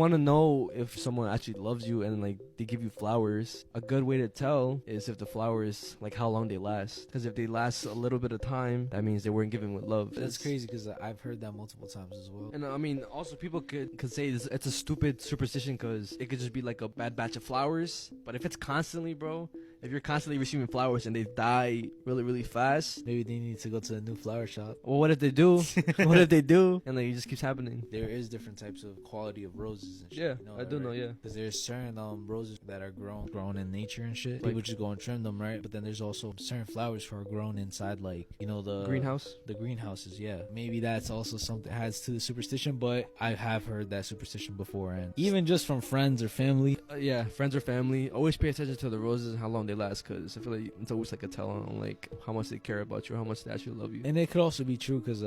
Want to know if someone actually loves you and like they give you flowers, a good way to tell is if the flowers, like how long they last. Because if they last a little bit of time, that means they weren't given with love. That's crazy because I've heard that multiple times as well. And I mean, also people could say it's a stupid superstition because it could just be like a bad batch of flowers. But if it's constantly, bro, if you're constantly receiving flowers and they die really, really fast, maybe they need to go to a new flower shop. Well, what if they do? What if they do? And like it just keeps happening. There is different types of quality of roses and shit. Yeah, you know I do know, yeah. Because there's certain roses that are grown in nature and shit. People just go and trim them, right? But then there's also certain flowers who are grown inside, like, you know, the greenhouse. The greenhouses, yeah. Maybe that's also something that adds to the superstition, but I have heard that superstition before, and even just from friends or family. Yeah, friends or family. Always pay attention to the roses and how long they last, because I feel like it's always like a tell on like how much they care about you, how much they actually love you. And it could also be true because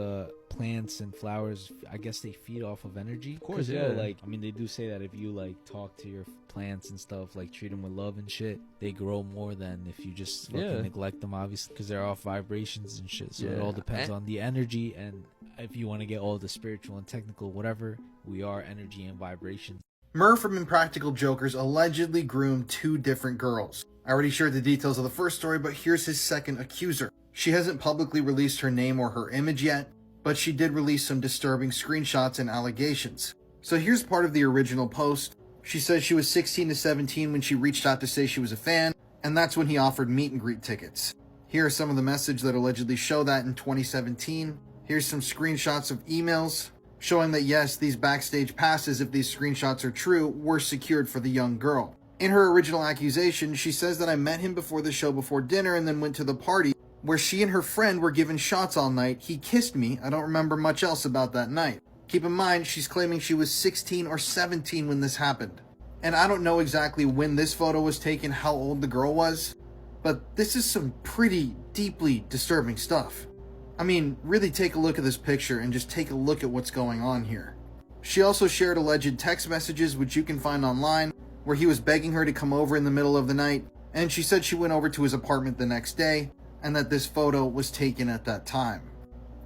plants and flowers, I guess they feed off of energy. Of course, yeah. Like, I mean, they do say that if you like talk to your plants and stuff, like treat them with love and shit, they grow more than if you just fucking neglect them, obviously, because they're off vibrations and shit. So it all depends on the energy, and if you want to get all the spiritual and technical, whatever, we are energy and vibration. Murr from Impractical Jokers allegedly groomed 2 different girls. I already shared the details of the first story, but here's his second accuser. She hasn't publicly released her name or her image yet, but she did release some disturbing screenshots and allegations. So here's part of the original post. She says she was 16 to 17 when she reached out to say she was a fan, and that's when he offered meet and greet tickets. Here are some of the messages that allegedly show that in 2017. Here's some screenshots of emails showing that yes, these backstage passes, if these screenshots are true, were secured for the young girl. In her original accusation, she says that I met him before the show before dinner and then went to the party where she and her friend were given shots all night. He kissed me. I don't remember much else about that night. Keep in mind, she's claiming she was 16 or 17 when this happened. And I don't know exactly when this photo was taken, how old the girl was, but this is some pretty deeply disturbing stuff. I mean, really take a look at this picture and just take a look at what's going on here. She also shared alleged text messages, which you can find online, where he was begging her to come over in the middle of the night, and she said she went over to his apartment the next day, and that this photo was taken at that time.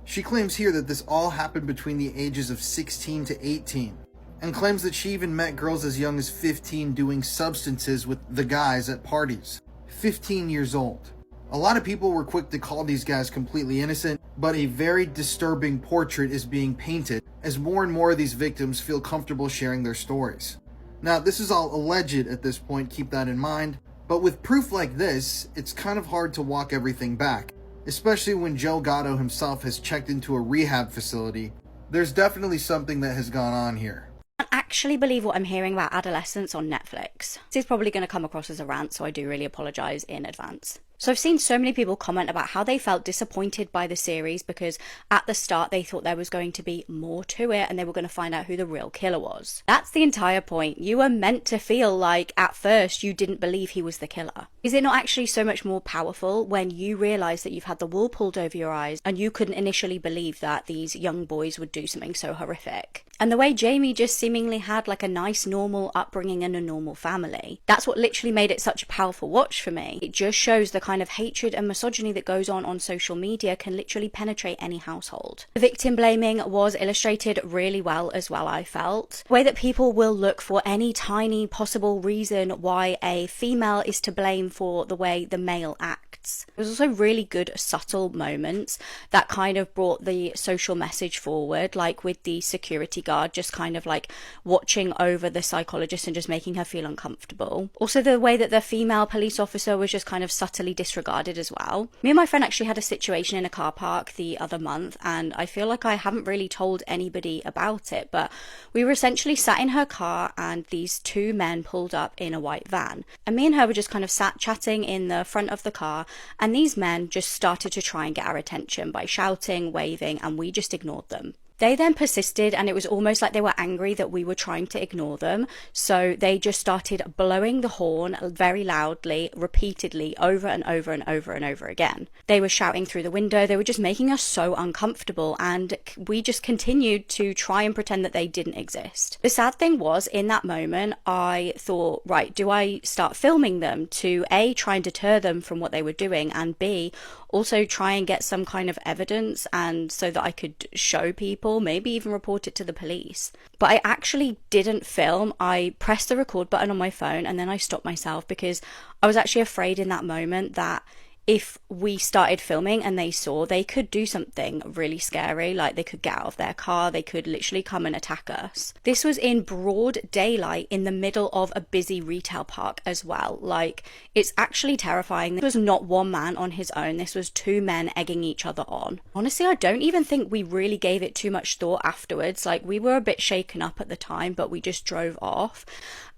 She claims here that this all happened between the ages of 16 to 18, and claims that she even met girls as young as 15 doing substances with the guys at parties. 15 years old. A lot of people were quick to call these guys completely innocent, but a very disturbing portrait is being painted as more and more of these victims feel comfortable sharing their stories. Now, this is all alleged at this point, keep that in mind, but with proof like this, it's kind of hard to walk everything back, especially when Joe Gatto himself has checked into a rehab facility. There's definitely something that has gone on here. I can't actually believe what I'm hearing about adolescence on Netflix. This is probably going to come across as a rant, so I do really apologise in advance. So I've seen so many people comment about how they felt disappointed by the series because at the start they thought there was going to be more to it and they were going to find out who the real killer was. That's the entire point. You were meant to feel like at first you didn't believe he was the killer. Is it not actually so much more powerful when you realise that you've had the wool pulled over your eyes and you couldn't initially believe that these young boys would do something so horrific? And the way Jamie just seemingly had like a nice normal upbringing and a normal family, that's what literally made it such a powerful watch for me. It just shows the kind of hatred and misogyny that goes on social media can literally penetrate any household. The victim blaming was illustrated really well as well, I felt. The way that people will look for any tiny possible reason why a female is to blame for the way the male acts. There was also really good subtle moments that kind of brought the social message forward, like with the security guard just kind of like watching over the psychologist and just making her feel uncomfortable. Also the way that the female police officer was just kind of subtly disregarded as well. Me and my friend actually had a situation in a car park the other month, and I feel like I haven't really told anybody about it, but we were essentially sat in her car and these 2 men pulled up in a white van, and me and her were just kind of sat chatting in the front of the car, and these men just started to try and get our attention by shouting, waving, and we just ignored them. They then persisted, and it was almost like they were angry that we were trying to ignore them. So they just started blowing the horn very loudly, repeatedly, over and over and over and over again. They were shouting through the window. They were just making us so uncomfortable, and we just continued to try and pretend that they didn't exist. The sad thing was, in that moment, I thought, right, do I start filming them to A, try and deter them from what they were doing, and B, also try and get some kind of evidence, and so that I could show people, maybe even report it to the police. But I actually didn't film. I pressed the record button on my phone and then I stopped myself because I was actually afraid in that moment that if we started filming and they saw, they could do something really scary. Like they could get out of their car, they could literally come and attack us. This was in broad daylight in the middle of a busy retail park as well. Like, it's actually terrifying. This was not one man on his own, this was two men egging each other on. Honestly, I don't even think we really gave it too much thought afterwards. Like, we were a bit shaken up at the time, but we just drove off.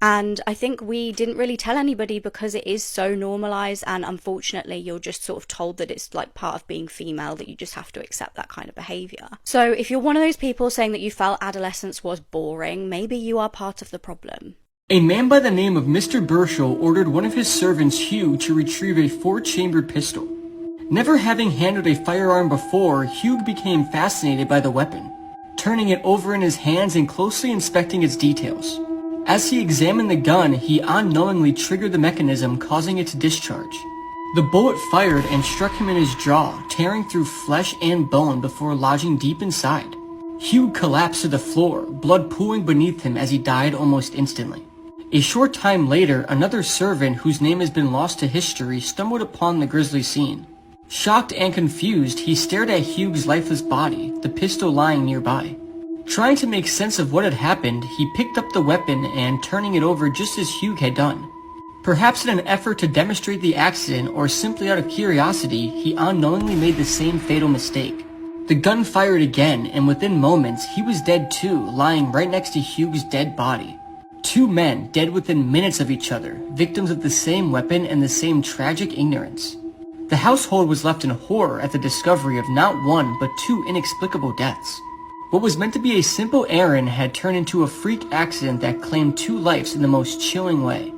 And I think we didn't really tell anybody because it is so normalized, and unfortunately you're just sort of told that it's like part of being female, that you just have to accept that kind of behavior. So if you're one of those people saying that you felt adolescence was boring, maybe you are part of the problem. A man by the name of Mr. Burchell ordered one of his servants, Hugh, to retrieve a 4-chambered pistol. Never having handled a firearm before, Hugh became fascinated by the weapon, turning it over in his hands and closely inspecting its details. As he examined the gun, he unknowingly triggered the mechanism, causing it to discharge. The bullet fired and struck him in his jaw, tearing through flesh and bone before lodging deep inside. Hugh collapsed to the floor, blood pooling beneath him as he died almost instantly. A short time later, another servant whose name has been lost to history stumbled upon the grisly scene. Shocked and confused, he stared at Hugh's lifeless body, the pistol lying nearby. Trying to make sense of what had happened, he picked up the weapon and turning it over just as Hugh had done. Perhaps in an effort to demonstrate the accident or simply out of curiosity, he unknowingly made the same fatal mistake. The gun fired again, and within moments, he was dead too, lying right next to Hugh's dead body. Two men dead within minutes of each other, victims of the same weapon and the same tragic ignorance. The household was left in horror at the discovery of not one but two inexplicable deaths. What was meant to be a simple errand had turned into a freak accident that claimed two lives in the most chilling way.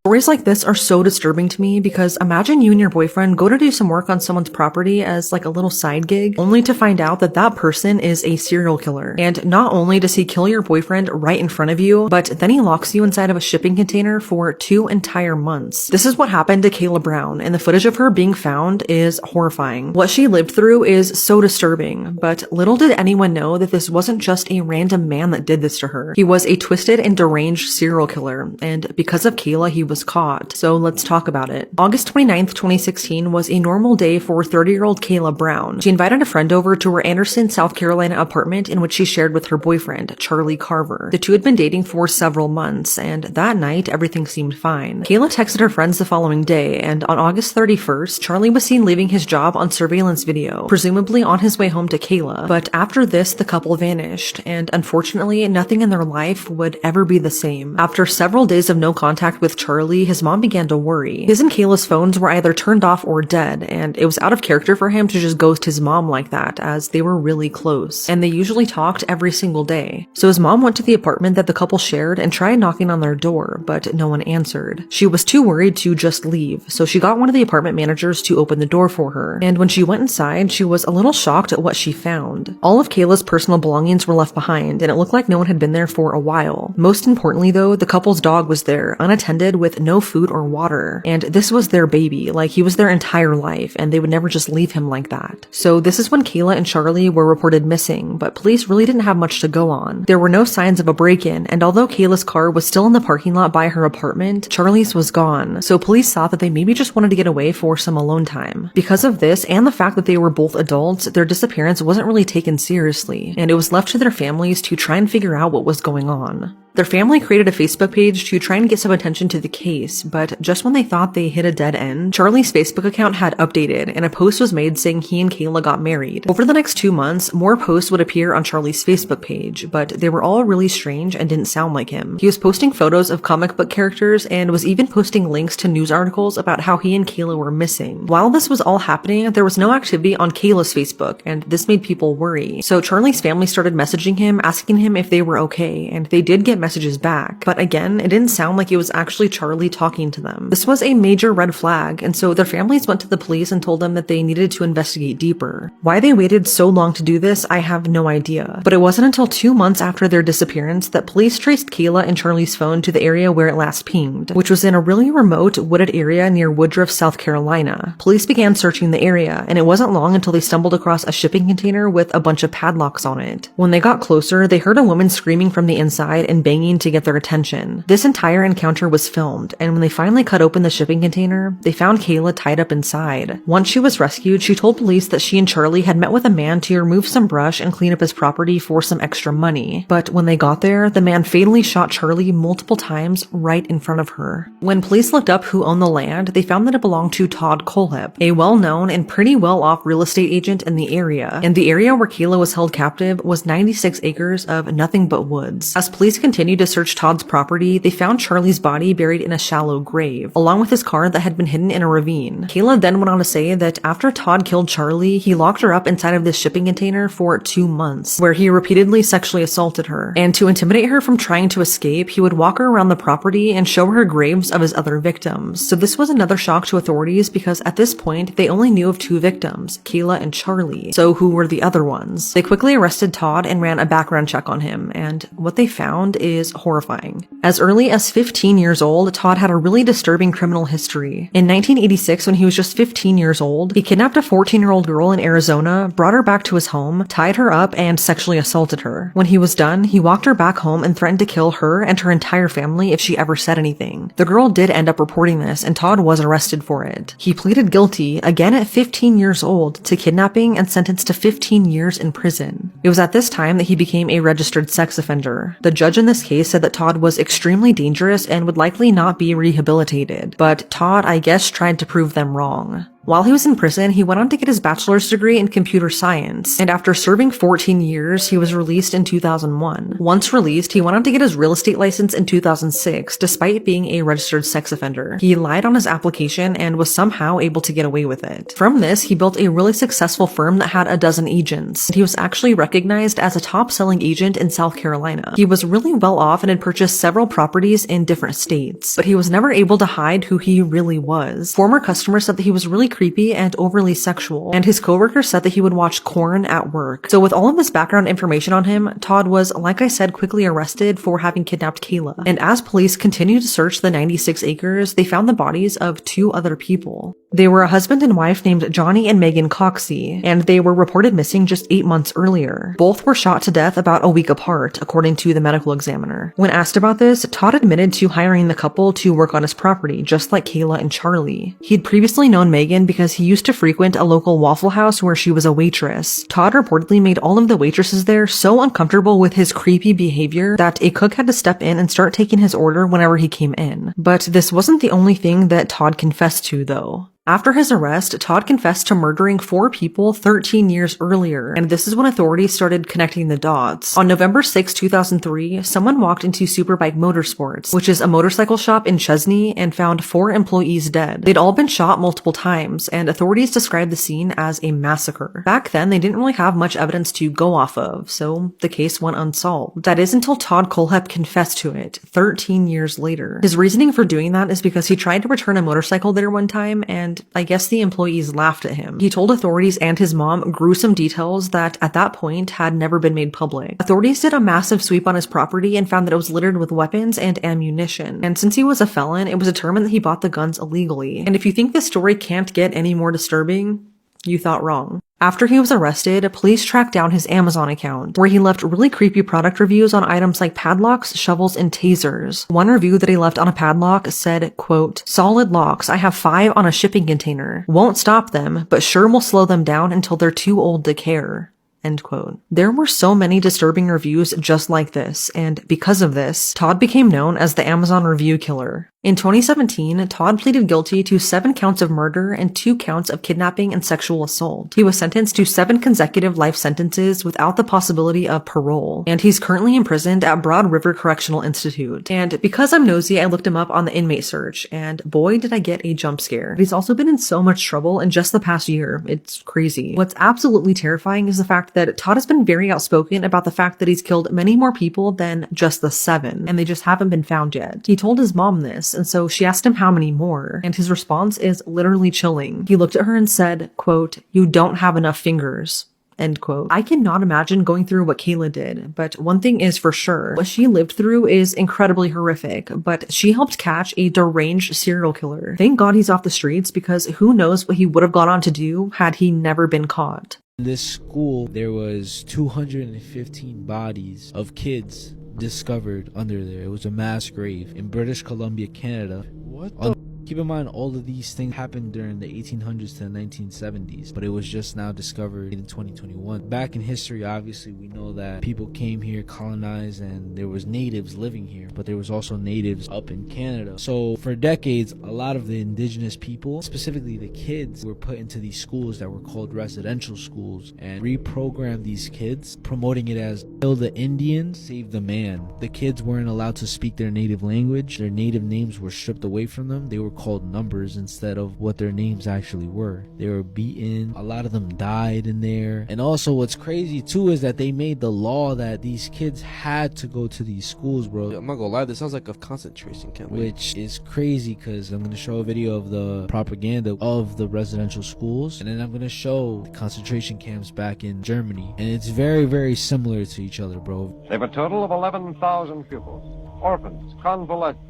Stories like this are so disturbing to me because imagine you and your boyfriend go to do some work on someone's property as like a little side gig, only to find out that that person is a serial killer. And not only does he kill your boyfriend right in front of you, but then he locks you inside of a shipping container for 2 entire months. This is what happened to Kayla Brown, and the footage of her being found is horrifying. What she lived through is so disturbing, but little did anyone know that this wasn't just a random man that did this to her. He was a twisted and deranged serial killer, and because of Kayla, he was caught. So let's talk about it. August 29th, 2016 was a normal day for 30-year-old Kayla Brown. She invited a friend over to her Anderson, South Carolina apartment in which she shared with her boyfriend, Charlie Carver. The two had been dating for several months, and that night everything seemed fine. Kayla texted her friends the following day, and on August 31st, Charlie was seen leaving his job on surveillance video, presumably on his way home to Kayla. But after this, the couple vanished, and unfortunately, nothing in their life would ever be the same. After several days of no contact with Charlie, his mom began to worry. His and Kayla's phones were either turned off or dead, and it was out of character for him to just ghost his mom like that, as they were really close, and they usually talked every single day. So his mom went to the apartment that the couple shared and tried knocking on their door, but no one answered. She was too worried to just leave, so she got one of the apartment managers to open the door for her, and when she went inside, she was a little shocked at what she found. All of Kayla's personal belongings were left behind, and it looked like no one had been there for a while. Most importantly though, the couple's dog was there, unattended, with no food or water, and this was their baby. Like, he was their entire life, and they would never just leave him like that. So this is when Kayla and Charlie were reported missing, but police really didn't have much to go on. There were no signs of a break-in, and although Kayla's car was still in the parking lot by her apartment, Charlie's was gone, so police thought that they maybe just wanted to get away for some alone time. Because of this, and the fact that they were both adults, their disappearance wasn't really taken seriously, and it was left to their families to try and figure out what was going on. Their family created a Facebook page to try and get some attention to the case, but just when they thought they hit a dead end, Charlie's Facebook account had updated and a post was made saying he and Kayla got married. Over the next 2 months, more posts would appear on Charlie's Facebook page, but they were all really strange and didn't sound like him. He was posting photos of comic book characters and was even posting links to news articles about how he and Kayla were missing. While this was all happening, there was no activity on Kayla's Facebook, and this made people worry. So Charlie's family started messaging him, asking him if they were okay, and they did get messages back, but again, it didn't sound like it was actually Charlie talking to them. This was a major red flag, and so their families went to the police and told them that they needed to investigate deeper. Why they waited so long to do this, I have no idea, but it wasn't until 2 months after their disappearance that police traced Kayla and Charlie's phone to the area where it last pinged, which was in a really remote, wooded area near Woodruff, South Carolina. Police began searching the area, and it wasn't long until they stumbled across a shipping container with a bunch of padlocks on it. When they got closer, they heard a woman screaming from the inside and banging to get their attention. This entire encounter was filmed, and when they finally cut open the shipping container, they found Kayla tied up inside. Once she was rescued, she told police that she and Charlie had met with a man to remove some brush and clean up his property for some extra money. But when they got there, the man fatally shot Charlie multiple times right in front of her. When police looked up who owned the land, they found that it belonged to Todd Colehep, a well-known and pretty well-off real estate agent in the area. And the area where Kayla was held captive was 96 acres of nothing but woods. As police continued to search Todd's property, they found Charlie's body buried in a shallow grave, along with his car that had been hidden in a ravine. Kayla then went on to say that after Todd killed Charlie, he locked her up inside of this shipping container for 2 months, where he repeatedly sexually assaulted her. And to intimidate her from trying to escape, he would walk her around the property and show her graves of his other victims. So this was another shock to authorities because at this point, they only knew of 2 victims, Kayla and Charlie. So who were the other ones? They quickly arrested Todd and ran a background check on him, and what they found is horrifying. As early as 15 years old, Todd had a really disturbing criminal history. In 1986, when he was just 15 years old, he kidnapped a 14-year-old girl in Arizona, brought her back to his home, tied her up, and sexually assaulted her. When he was done, he walked her back home and threatened to kill her and her entire family if she ever said anything. The girl did end up reporting this, and Todd was arrested for it. He pleaded guilty, again at 15 years old, to kidnapping and sentenced to 15 years in prison. It was at this time that he became a registered sex offender. The judge in this case said that Todd was extremely dangerous and would likely not be rehabilitated, but Todd, I guess, tried to prove them wrong. While he was in prison, he went on to get his bachelor's degree in computer science, and after serving 14 years, he was released in 2001. Once released, he went on to get his real estate license in 2006, despite being a registered sex offender. He lied on his application and was somehow able to get away with it. From this, he built a really successful firm that had 12 agents, and he was actually recognized as a top-selling agent in South Carolina. He was really well off and had purchased several properties in different states, but he was never able to hide who he really was. Former customers said that he was really creepy and overly sexual, and his coworkers said that he would watch porn at work. So with all of this background information on him, Todd was, like I said, quickly arrested for having kidnapped Kayla. And as police continued to search the 96 acres, they found the bodies of 2 other people. They were a husband and wife named Johnny and Megan Coxey, and they were reported missing just 8 months earlier. Both were shot to death about a week apart, according to the medical examiner. When asked about this, Todd admitted to hiring the couple to work on his property, just like Kayla and Charlie. He'd previously known Megan because he used to frequent a local Waffle House where she was a waitress. Todd reportedly made all of the waitresses there so uncomfortable with his creepy behavior that a cook had to step in and start taking his order whenever he came in. But this wasn't the only thing that Todd confessed to, though. After his arrest, Todd confessed to murdering 4 people 13 years earlier, and this is when authorities started connecting the dots. On November 6, 2003, someone walked into Superbike Motorsports, which is a motorcycle shop in Chesney, and found 4 employees dead. They'd all been shot multiple times, and authorities described the scene as a massacre. Back then, they didn't really have much evidence to go off of, so the case went unsolved. That is until Todd Colehep confessed to it 13 years later. His reasoning for doing that is because he tried to return a motorcycle there one time, and I guess the employees laughed at him. He told authorities and his mom gruesome details that at that point had never been made public. Authorities did a massive sweep on his property and found that it was littered with weapons and ammunition. And since he was a felon, it was determined that he bought the guns illegally. And if you think this story can't get any more disturbing, you thought wrong. After he was arrested, police tracked down his Amazon account, where he left really creepy product reviews on items like padlocks, shovels, and tasers. One review that he left on a padlock said, quote, "Solid locks. I have 5 on a shipping container. Won't stop them, but sure will slow them down until they're too old to care." End quote. There were so many disturbing reviews just like this, and because of this, Todd became known as the Amazon review killer. In 2017, Todd pleaded guilty to 7 counts of murder and 2 counts of kidnapping and sexual assault. He was sentenced to 7 consecutive life sentences without the possibility of parole, and he's currently imprisoned at Broad River Correctional Institute. And because I'm nosy, I looked him up on the inmate search, and boy did I get a jump scare. He's also been in so much trouble in just the past year. It's crazy. What's absolutely terrifying is the fact that Todd has been very outspoken about the fact that he's killed many more people than just the 7, and they just haven't been found yet. He told his mom this, and so she asked him how many more, and his response is literally chilling. He looked at her and said, quote, "You don't have enough fingers." End quote. I cannot imagine going through what Kayla did, but one thing is for sure, what she lived through is incredibly horrific, but she helped catch a deranged serial killer. Thank God he's off the streets, because who knows what he would have gone on to do had he never been caught. In this school, there was 215 bodies of kids discovered under there. It was a mass grave in British Columbia, Canada. What the? Keep in mind, all of these things happened during the 1800s to the 1970s, but it was just now discovered in 2021. Back in history, obviously, we know that people came here, colonized, and there was natives living here, but there was also natives up in Canada. So for decades, a lot of the indigenous people, specifically the kids, were put into these schools that were called residential schools and reprogrammed these kids, promoting it as kill the Indian, save the man. The kids weren't allowed to speak their native language. Their native names were stripped away from them. They were called numbers instead of what their names actually were. They were beaten. A lot of them died in there. And also what's crazy too is that they made the law that these kids had to go to these schools, bro. I'm not gonna lie, this sounds like a concentration camp. Which is crazy, because I'm gonna show a video of the propaganda of the residential schools, and then I'm gonna show the concentration camps back in Germany, and it's very, very similar to each other, bro. They have a total of 11,000 pupils, orphans, convalescents,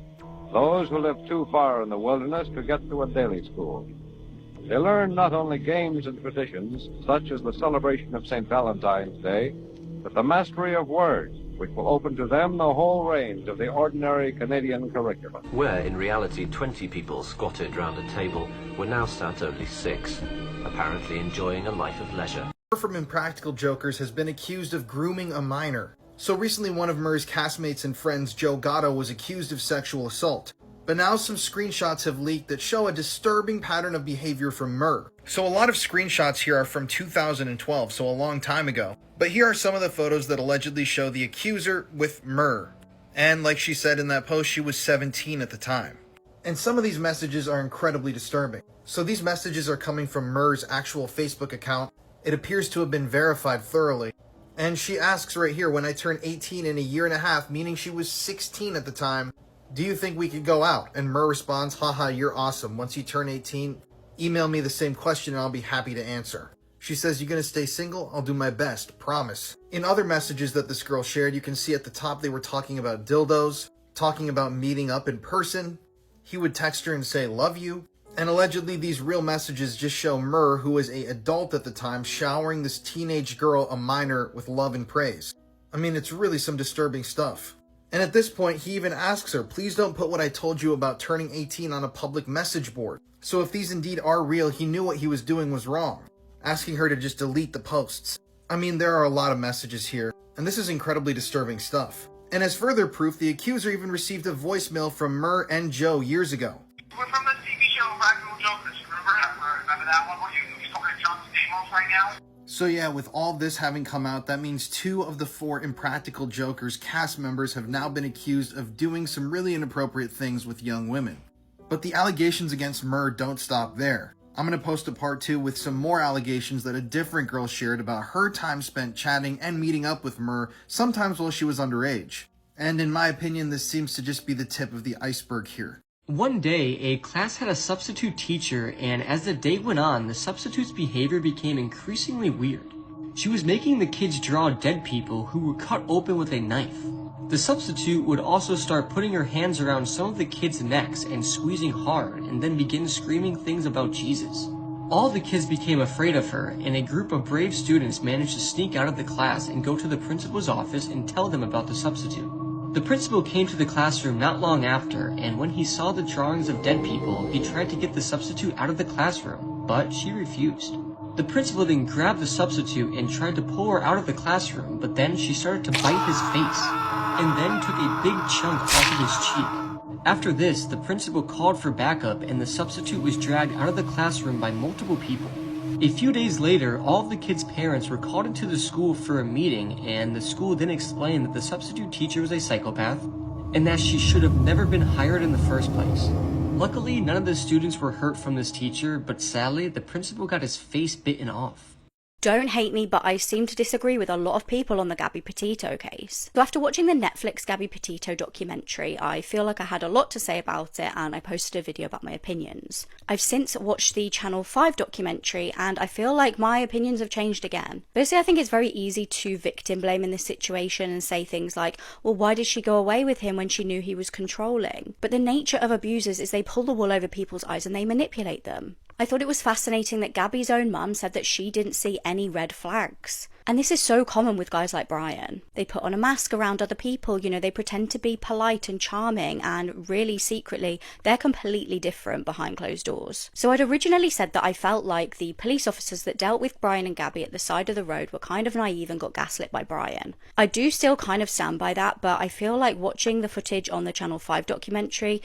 those who live too far in the wilderness to get to a daily school. They learn not only games and traditions, such as the celebration of St. Valentine's Day, but the mastery of words, which will open to them the whole range of the ordinary Canadian curriculum. Where in reality 20 people squatted round a table, were now sat only 6, apparently enjoying a life of leisure. From Impractical Jokers has been accused of grooming a minor. So recently one of Murr's castmates and friends, Joe Gatto, was accused of sexual assault. But now some screenshots have leaked that show a disturbing pattern of behavior from Murr. So a lot of screenshots here are from 2012, so a long time ago. But here are some of the photos that allegedly show the accuser with Murr. And like she said in that post, she was 17 at the time. And some of these messages are incredibly disturbing. So these messages are coming from Murr's actual Facebook account. It appears to have been verified thoroughly. And she asks right here, when I turn 18 in a year and a half, meaning she was 16 at the time, do you think we could go out? And Murr responds, haha, you're awesome. Once you turn 18, email me the same question and I'll be happy to answer. She says, you gonna stay single? I'll do my best, promise. In other messages that this girl shared, you can see at the top they were talking about dildos, talking about meeting up in person. He would text her and say, love you. And allegedly these real messages just show Murr, who was an adult at the time, showering this teenage girl, a minor, with love and praise. I mean, it's really some disturbing stuff. And at this point, he even asks her, please don't put what I told you about turning 18 on a public message board. So if these indeed are real, he knew what he was doing was wrong, asking her to just delete the posts. I mean, there are a lot of messages here, and this is incredibly disturbing stuff. And as further proof, the accuser even received a voicemail from Murr and Joe years ago. We're from the TV show Impractical Jokers. Remember that one where you talking to John Stamos right now? So yeah, with all this having come out, that means 2 of the 4 Impractical Jokers cast members have now been accused of doing some really inappropriate things with young women. But the allegations against Murr don't stop there. I'm going to post a part 2 with some more allegations that a different girl shared about her time spent chatting and meeting up with Murr, sometimes while she was underage. And in my opinion, this seems to just be the tip of the iceberg here. One day, a class had a substitute teacher, and as the day went on, the substitute's behavior became increasingly weird. She was making the kids draw dead people who were cut open with a knife. The substitute would also start putting her hands around some of the kids' necks and squeezing hard, and then begin screaming things about Jesus. All the kids became afraid of her, and a group of brave students managed to sneak out of the class and go to the principal's office and tell them about the substitute. The principal came to the classroom not long after, and when he saw the drawings of dead people, he tried to get the substitute out of the classroom, but she refused. The principal then grabbed the substitute and tried to pull her out of the classroom, but then she started to bite his face, and then took a big chunk off of his cheek. After this, the principal called for backup and the substitute was dragged out of the classroom by multiple people. A few days later, all of the kids' parents were called into the school for a meeting, and the school then explained that the substitute teacher was a psychopath, and that she should have never been hired in the first place. Luckily, none of the students were hurt from this teacher, but sadly, the principal got his face bitten off. Don't hate me, but I seem to disagree with a lot of people on the Gabby Petito case. So after watching the Netflix Gabby Petito documentary, I feel like I had a lot to say about it and I posted a video about my opinions. I've since watched the Channel 5 documentary and I feel like my opinions have changed again. Firstly, I think it's very easy to victim blame in this situation and say things like, well, why did she go away with him when she knew he was controlling? But the nature of abusers is they pull the wool over people's eyes and they manipulate them. I thought it was fascinating that Gabby's own mum said that she didn't see any red flags. And this is so common with guys like Brian. They put on a mask around other people, they pretend to be polite and charming, and really secretly, they're completely different behind closed doors. So I'd originally said that I felt like the police officers that dealt with Brian and Gabby at the side of the road were kind of naive and got gaslit by Brian. I do still kind of stand by that, but I feel like watching the footage on the Channel 5 documentary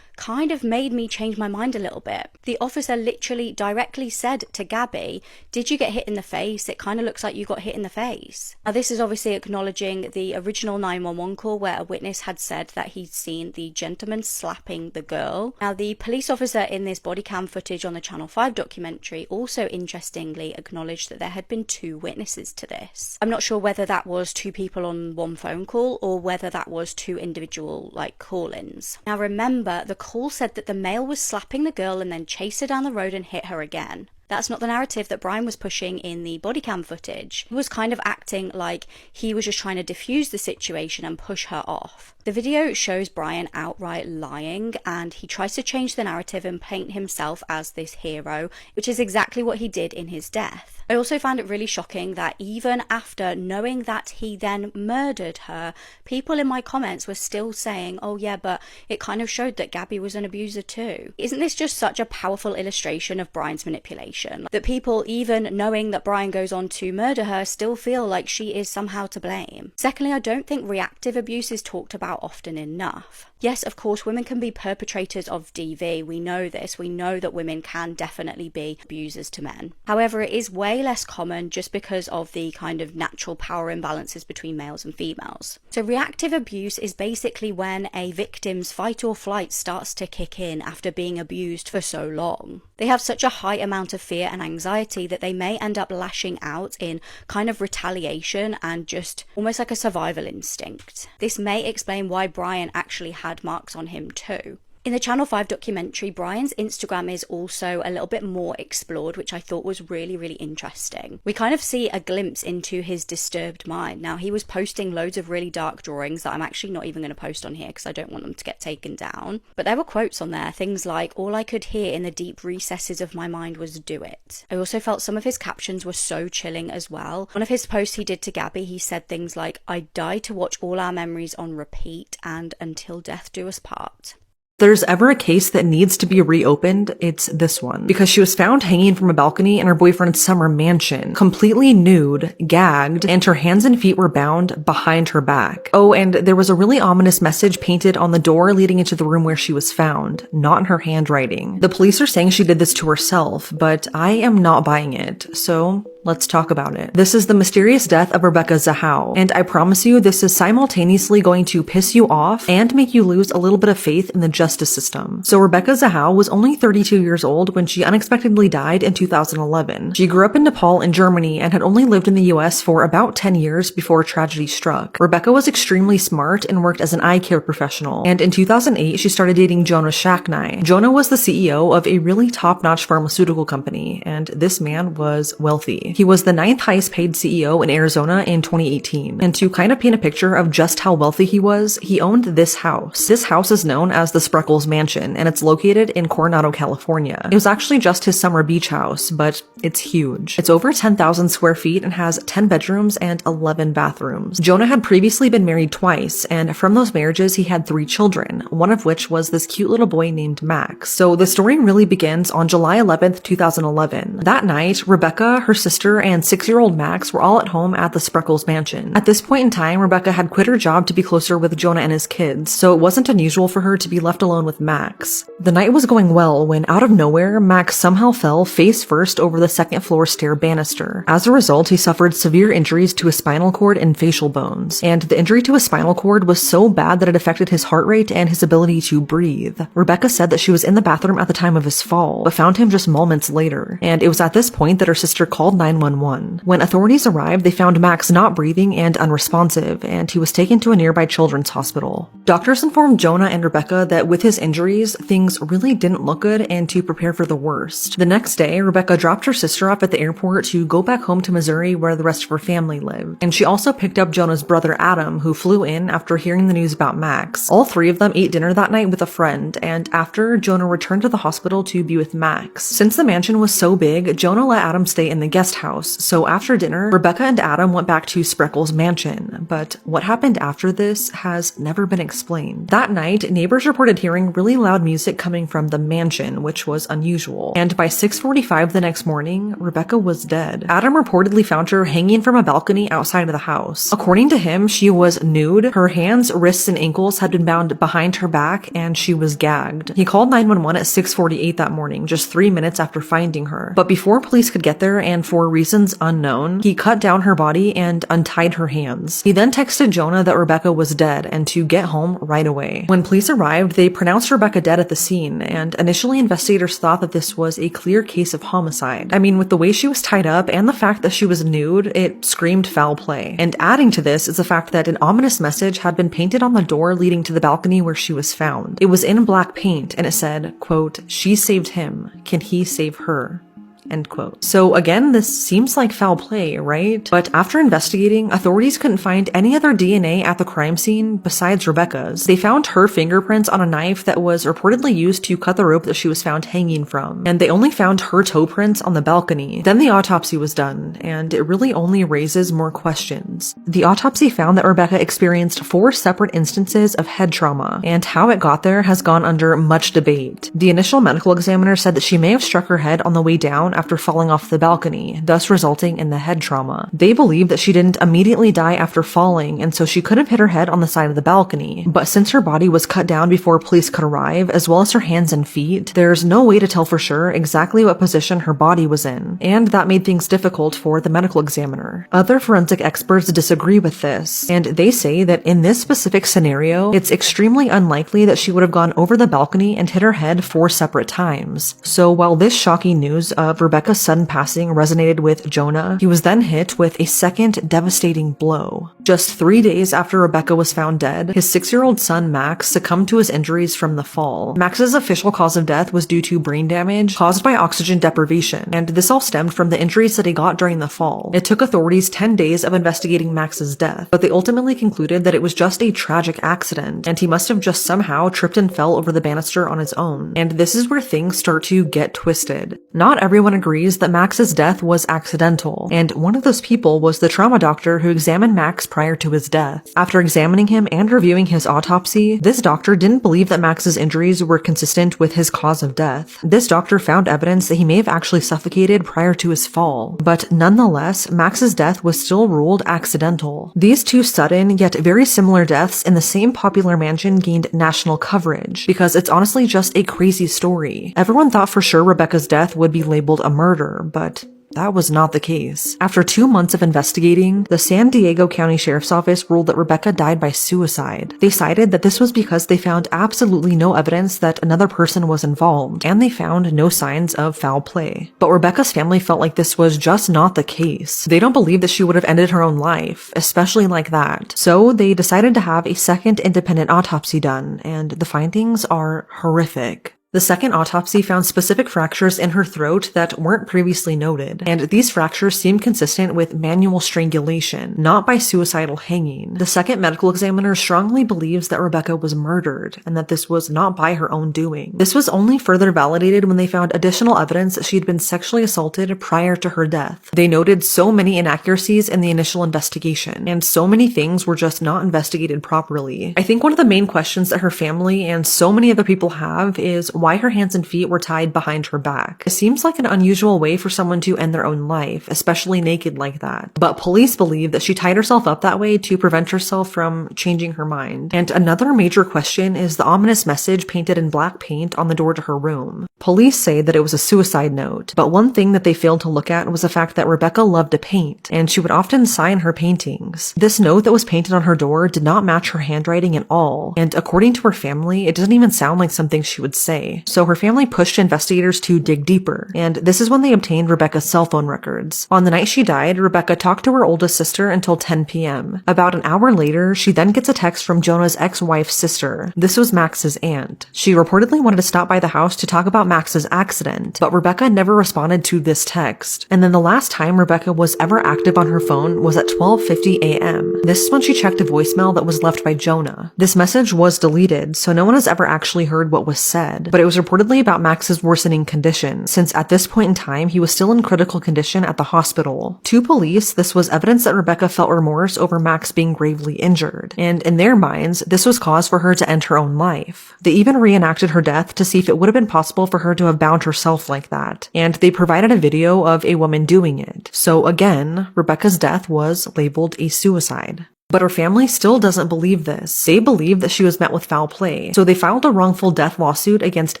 kind of made me change my mind a little bit. The officer literally directly said to Gabby, did you get hit in the face? It kind of looks like you got hit in the face. Now this is obviously acknowledging the original 911 call where a witness had said that he'd seen the gentleman slapping the girl. Now the police officer in this body cam footage on the Channel 5 documentary also interestingly acknowledged that there had been 2 witnesses to this. I'm not sure whether that was 2 people on one phone call or whether that was 2 individual call-ins. Now remember, the call said that the male was slapping the girl and then chased her down the road and hit her again. That's not the narrative that Brian was pushing in the body cam footage. He was kind of acting like he was just trying to diffuse the situation and push her off. The video shows Brian outright lying, and he tries to change the narrative and paint himself as this hero, which is exactly what he did in his death. I also found it really shocking that even after knowing that he then murdered her, people in my comments were still saying, oh yeah, but it kind of showed that Gabby was an abuser too. Isn't this just such a powerful illustration of Brian's manipulation? That people, even knowing that Brian goes on to murder her, still feel like she is somehow to blame. Secondly, I don't think reactive abuse is talked about often enough. Yes, of course, women can be perpetrators of DV. We know this. We know that women can definitely be abusers to men. However, it is way less common just because of the kind of natural power imbalances between males and females. So reactive abuse is basically when a victim's fight or flight starts to kick in after being abused for so long. They have such a high amount of fear and anxiety that they may end up lashing out in kind of retaliation and just almost like a survival instinct. This may explain why Brian actually had marks on him too. In the Channel 5 documentary, Brian's Instagram is also a little bit more explored, which I thought was really, really interesting. We kind of see a glimpse into his disturbed mind. Now, he was posting loads of really dark drawings that I'm actually not even going to post on here because I don't want them to get taken down. But there were quotes on there, things like, all I could hear in the deep recesses of my mind was do it. I also felt some of his captions were so chilling as well. One of his posts he did to Gabby, he said things like, I die to watch all our memories on repeat and until death do us part. There's ever a case that needs to be reopened, it's this one. Because she was found hanging from a balcony in her boyfriend's summer mansion, completely nude, gagged, and her hands and feet were bound behind her back. Oh, and there was a really ominous message painted on the door leading into the room where she was found, not in her handwriting. The police are saying she did this to herself, but I am not buying it, so let's talk about it. This is the mysterious death of Rebecca Zahau, and I promise you this is simultaneously going to piss you off and make you lose a little bit of faith in the justice system. So Rebecca Zahau was only 32 years old when she unexpectedly died in 2011. She grew up in Nepal and Germany and had only lived in the US for about 10 years before tragedy struck. Rebecca was extremely smart and worked as an eye care professional, and in 2008 she started dating Jonah Shacknai. Jonah was the CEO of a really top-notch pharmaceutical company, and this man was wealthy. He was the 9th highest paid CEO in Arizona in 2018. And to kind of paint a picture of just how wealthy he was, he owned this house. This house is known as the Spreckles Mansion, and it's located in Coronado, California. It was actually just his summer beach house, but it's huge. It's over 10,000 square feet and has 10 bedrooms and 11 bathrooms. Jonah had previously been married twice, and from those marriages he had 3 children, one of which was this cute little boy named Max. So the story really begins on July 11th, 2011. That night, Rebecca, her sister, and 6-year-old Max were all at home at the Spreckles Mansion. At this point in time, Rebecca had quit her job to be closer with Jonah and his kids, so it wasn't unusual for her to be left alone with Max. The night was going well when, out of nowhere, Max somehow fell face first over the second floor stair banister. As a result, he suffered severe injuries to his spinal cord and facial bones, and the injury to his spinal cord was so bad that it affected his heart rate and his ability to breathe. Rebecca said that she was in the bathroom at the time of his fall, but found him just moments later, and it was at this point that her sister called 911. When authorities arrived, they found Max not breathing and unresponsive, and he was taken to a nearby children's hospital. Doctors informed Jonah and Rebecca that with his injuries, things really didn't look good and to prepare for the worst. The next day, Rebecca dropped her sister off at the airport to go back home to Missouri where the rest of her family lived, and she also picked up Jonah's brother Adam, who flew in after hearing the news about Max. All 3 of them ate dinner that night with a friend, and after, Jonah returned to the hospital to be with Max. Since the mansion was so big, Jonah let Adam stay in the guest house, so after dinner, Rebecca and Adam went back to Spreckles Mansion, but what happened after this has never been explained. That night, neighbors reported hearing really loud music coming from the mansion, which was unusual, and by 6:45 the next morning, Rebecca was dead. Adam reportedly found her hanging from a balcony outside of the house. According to him, she was nude, her hands, wrists, and ankles had been bound behind her back, and she was gagged. He called 911 at 6:48 that morning, just 3 minutes after finding her. But before police could get there, and for reasons unknown, he cut down her body and untied her hands. He then texted Jonah that Rebecca was dead and to get home right away. When police arrived, they pronounced Rebecca dead at the scene, and initially investigators thought that this was a clear case of homicide. I mean, with the way she was tied up and the fact that she was nude, it screamed foul play. And adding to this is the fact that an ominous message had been painted on the door leading to the balcony where she was found. It was in black paint, and it said, quote, "She saved him. Can he save her?" End quote. So again, this seems like foul play, right? But after investigating, authorities couldn't find any other DNA at the crime scene besides Rebecca's. They found her fingerprints on a knife that was reportedly used to cut the rope that she was found hanging from. And they only found her toe prints on the balcony. Then the autopsy was done, and it really only raises more questions. The autopsy found that Rebecca experienced 4 separate instances of head trauma, and how it got there has gone under much debate. The initial medical examiner said that she may have struck her head on the way down after falling off the balcony, thus resulting in the head trauma. They believe that she didn't immediately die after falling, and so she could have hit her head on the side of the balcony. But since her body was cut down before police could arrive, as well as her hands and feet, there's no way to tell for sure exactly what position her body was in, and that made things difficult for the medical examiner. Other forensic experts disagree with this, and they say that in this specific scenario, it's extremely unlikely that she would have gone over the balcony and hit her head 4 separate times. So while this shocking news of Rebecca's sudden passing resonated with Jonah, he was then hit with a second devastating blow. Just 3 days after Rebecca was found dead, his 6-year-old son Max succumbed to his injuries from the fall. Max's official cause of death was due to brain damage caused by oxygen deprivation, and this all stemmed from the injuries that he got during the fall. It took authorities 10 days of investigating Max's death, but they ultimately concluded that it was just a tragic accident, and he must have just somehow tripped and fell over the banister on his own. And this is where things start to get twisted. Not everyone agrees that Max's death was accidental, and one of those people was the trauma doctor who examined Max prior to his death. After examining him and reviewing his autopsy, this doctor didn't believe that Max's injuries were consistent with his cause of death. This doctor found evidence that he may have actually suffocated prior to his fall, but nonetheless, Max's death was still ruled accidental. These 2 sudden yet very similar deaths in the same popular mansion gained national coverage, because it's honestly just a crazy story. Everyone thought for sure Rebecca's death would be labeled a murder, but that was not the case. After 2 months of investigating, the San Diego County Sheriff's Office ruled that Rebecca died by suicide. They cited that this was because they found absolutely no evidence that another person was involved, and they found no signs of foul play. But Rebecca's family felt like this was just not the case. They don't believe that she would have ended her own life, especially like that. So they decided to have a second independent autopsy done, and the findings are horrific. The second autopsy found specific fractures in her throat that weren't previously noted, and these fractures seemed consistent with manual strangulation, not by suicidal hanging. The second medical examiner strongly believes that Rebecca was murdered, and that this was not by her own doing. This was only further validated when they found additional evidence that she had been sexually assaulted prior to her death. They noted so many inaccuracies in the initial investigation, and so many things were just not investigated properly. I think one of the main questions that her family and so many other people have is why her hands and feet were tied behind her back. It seems like an unusual way for someone to end their own life, especially naked like that. But police believe that she tied herself up that way to prevent herself from changing her mind. And another major question is the ominous message painted in black paint on the door to her room. Police say that it was a suicide note, but one thing that they failed to look at was the fact that Rebecca loved to paint, and she would often sign her paintings. This note that was painted on her door did not match her handwriting at all, and according to her family, it doesn't even sound like something she would say. So her family pushed investigators to dig deeper, and this is when they obtained Rebecca's cell phone records. On the night she died, Rebecca talked to her oldest sister until 10 p.m. About an hour later, she then gets a text from Jonah's ex-wife's sister. This was Max's aunt. She reportedly wanted to stop by the house to talk about Max's accident, but Rebecca never responded to this text. And then the last time Rebecca was ever active on her phone was at 12:50 a.m. This is when she checked a voicemail that was left by Jonah. This message was deleted, so no one has ever actually heard what was said, but it was reportedly about Max's worsening condition, since at this point in time he was still in critical condition at the hospital. To police, this was evidence that Rebecca felt remorse over Max being gravely injured, and in their minds, this was cause for her to end her own life. They even reenacted her death to see if it would have been possible for her to have bound herself like that, and they provided a video of a woman doing it. So again, Rebecca's death was labeled a suicide. But her family still doesn't believe this. They believe that she was met with foul play, so they filed a wrongful death lawsuit against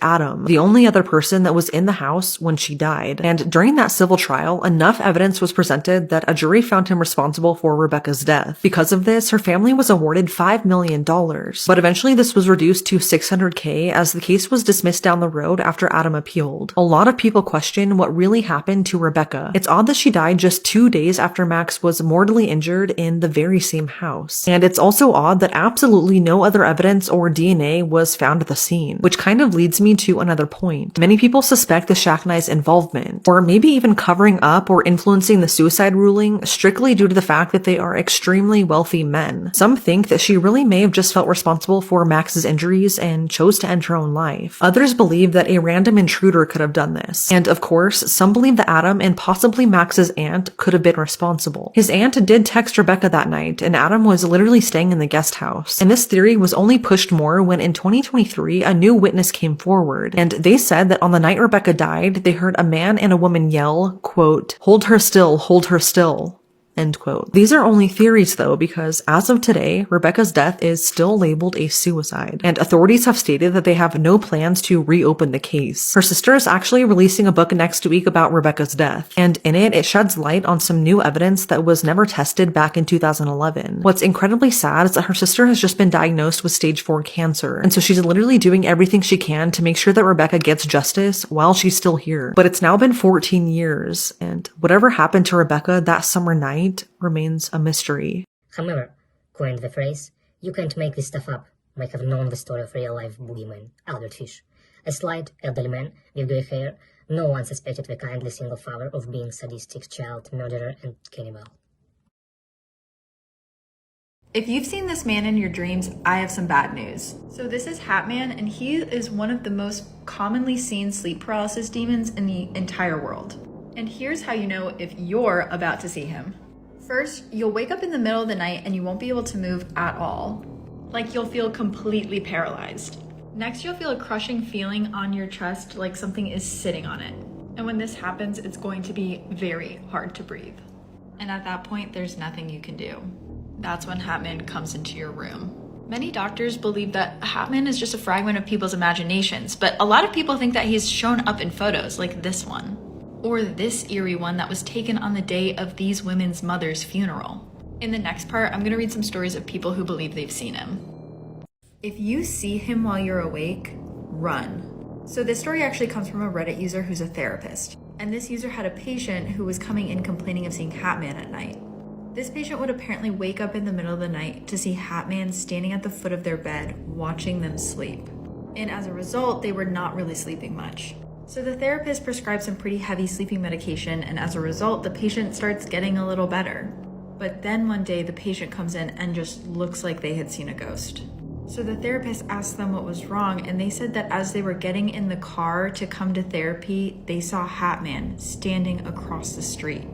Adam, the only other person that was in the house when she died. And during that civil trial, enough evidence was presented that a jury found him responsible for Rebecca's death. Because of this, her family was awarded $5 million. But eventually this was reduced to $600K as the case was dismissed down the road after Adam appealed. A lot of people question what really happened to Rebecca. It's odd that she died just 2 days after Max was mortally injured in the very same house. And it's also odd that absolutely no other evidence or DNA was found at the scene, which kind of leads me to another point. Many people suspect the Shacknai's involvement, or maybe even covering up or influencing the suicide ruling strictly due to the fact that they are extremely wealthy men. Some think that she really may have just felt responsible for Max's injuries and chose to end her own life. Others believe that a random intruder could have done this. And of course, some believe that Adam and possibly Max's aunt could have been responsible. His aunt did text Rebecca that night, and Adam was literally staying in the guest house. And this theory was only pushed more when in 2023, a new witness came forward, and they said that on the night Rebecca died, they heard a man and a woman yell, quote, "Hold her still, hold her still." End quote. These are only theories though, because as of today, Rebecca's death is still labeled a suicide, and authorities have stated that they have no plans to reopen the case. Her sister is actually releasing a book next week about Rebecca's death, and in it sheds light on some new evidence that was never tested back in 2011. What's incredibly sad is that her sister has just been diagnosed with stage 4 cancer, and so she's literally doing everything she can to make sure that Rebecca gets justice while she's still here. But it's now been 14 years, and whatever happened to Rebecca that summer night remains a mystery. However, coined the phrase, "You can't make this stuff up," might have known the story of real-life boogeyman, Albert Fish. A slight, elderly man with grey hair, no one suspected the kindly single father of being sadistic child murderer and cannibal. If you've seen this man in your dreams, I have some bad news. So this is Hatman, and he is one of the most commonly seen sleep paralysis demons in the entire world. And here's how you know if you're about to see him. First, you'll wake up in the middle of the night and you won't be able to move at all. Like you'll feel completely paralyzed. Next, you'll feel a crushing feeling on your chest like something is sitting on it. And when this happens, it's going to be very hard to breathe. And at that point, there's nothing you can do. That's when Hatman comes into your room. Many doctors believe that Hatman is just a fragment of people's imaginations, but a lot of people think that he's shown up in photos like this one. Or this eerie one that was taken on the day of these women's mother's funeral. In the next part, I'm gonna read some stories of people who believe they've seen him. If you see him while you're awake, run. So this story actually comes from a Reddit user who's a therapist. And this user had a patient who was coming in complaining of seeing Hatman at night. This patient would apparently wake up in the middle of the night to see Hatman standing at the foot of their bed, watching them sleep. And as a result, they were not really sleeping much. So the therapist prescribed some pretty heavy sleeping medication, and as a result, the patient starts getting a little better. But then one day, the patient comes in and just looks like they had seen a ghost. So the therapist asked them what was wrong, and they said that as they were getting in the car to come to therapy, they saw Hat Man standing across the street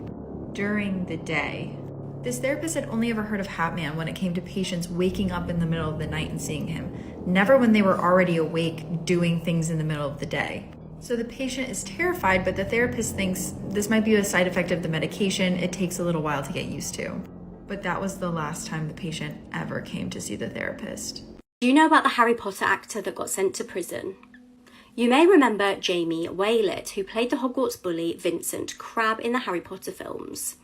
during the day. This therapist had only ever heard of Hat Man when it came to patients waking up in the middle of the night and seeing him, never when they were already awake doing things in the middle of the day. So the patient is terrified, but the therapist thinks this might be a side effect of the medication. It takes a little while to get used to. But that was the last time the patient ever came to see the therapist. Do you know about the Harry Potter actor that got sent to prison? You may remember Jamie Waylett, who played the Hogwarts bully Vincent Crabbe in the Harry Potter films.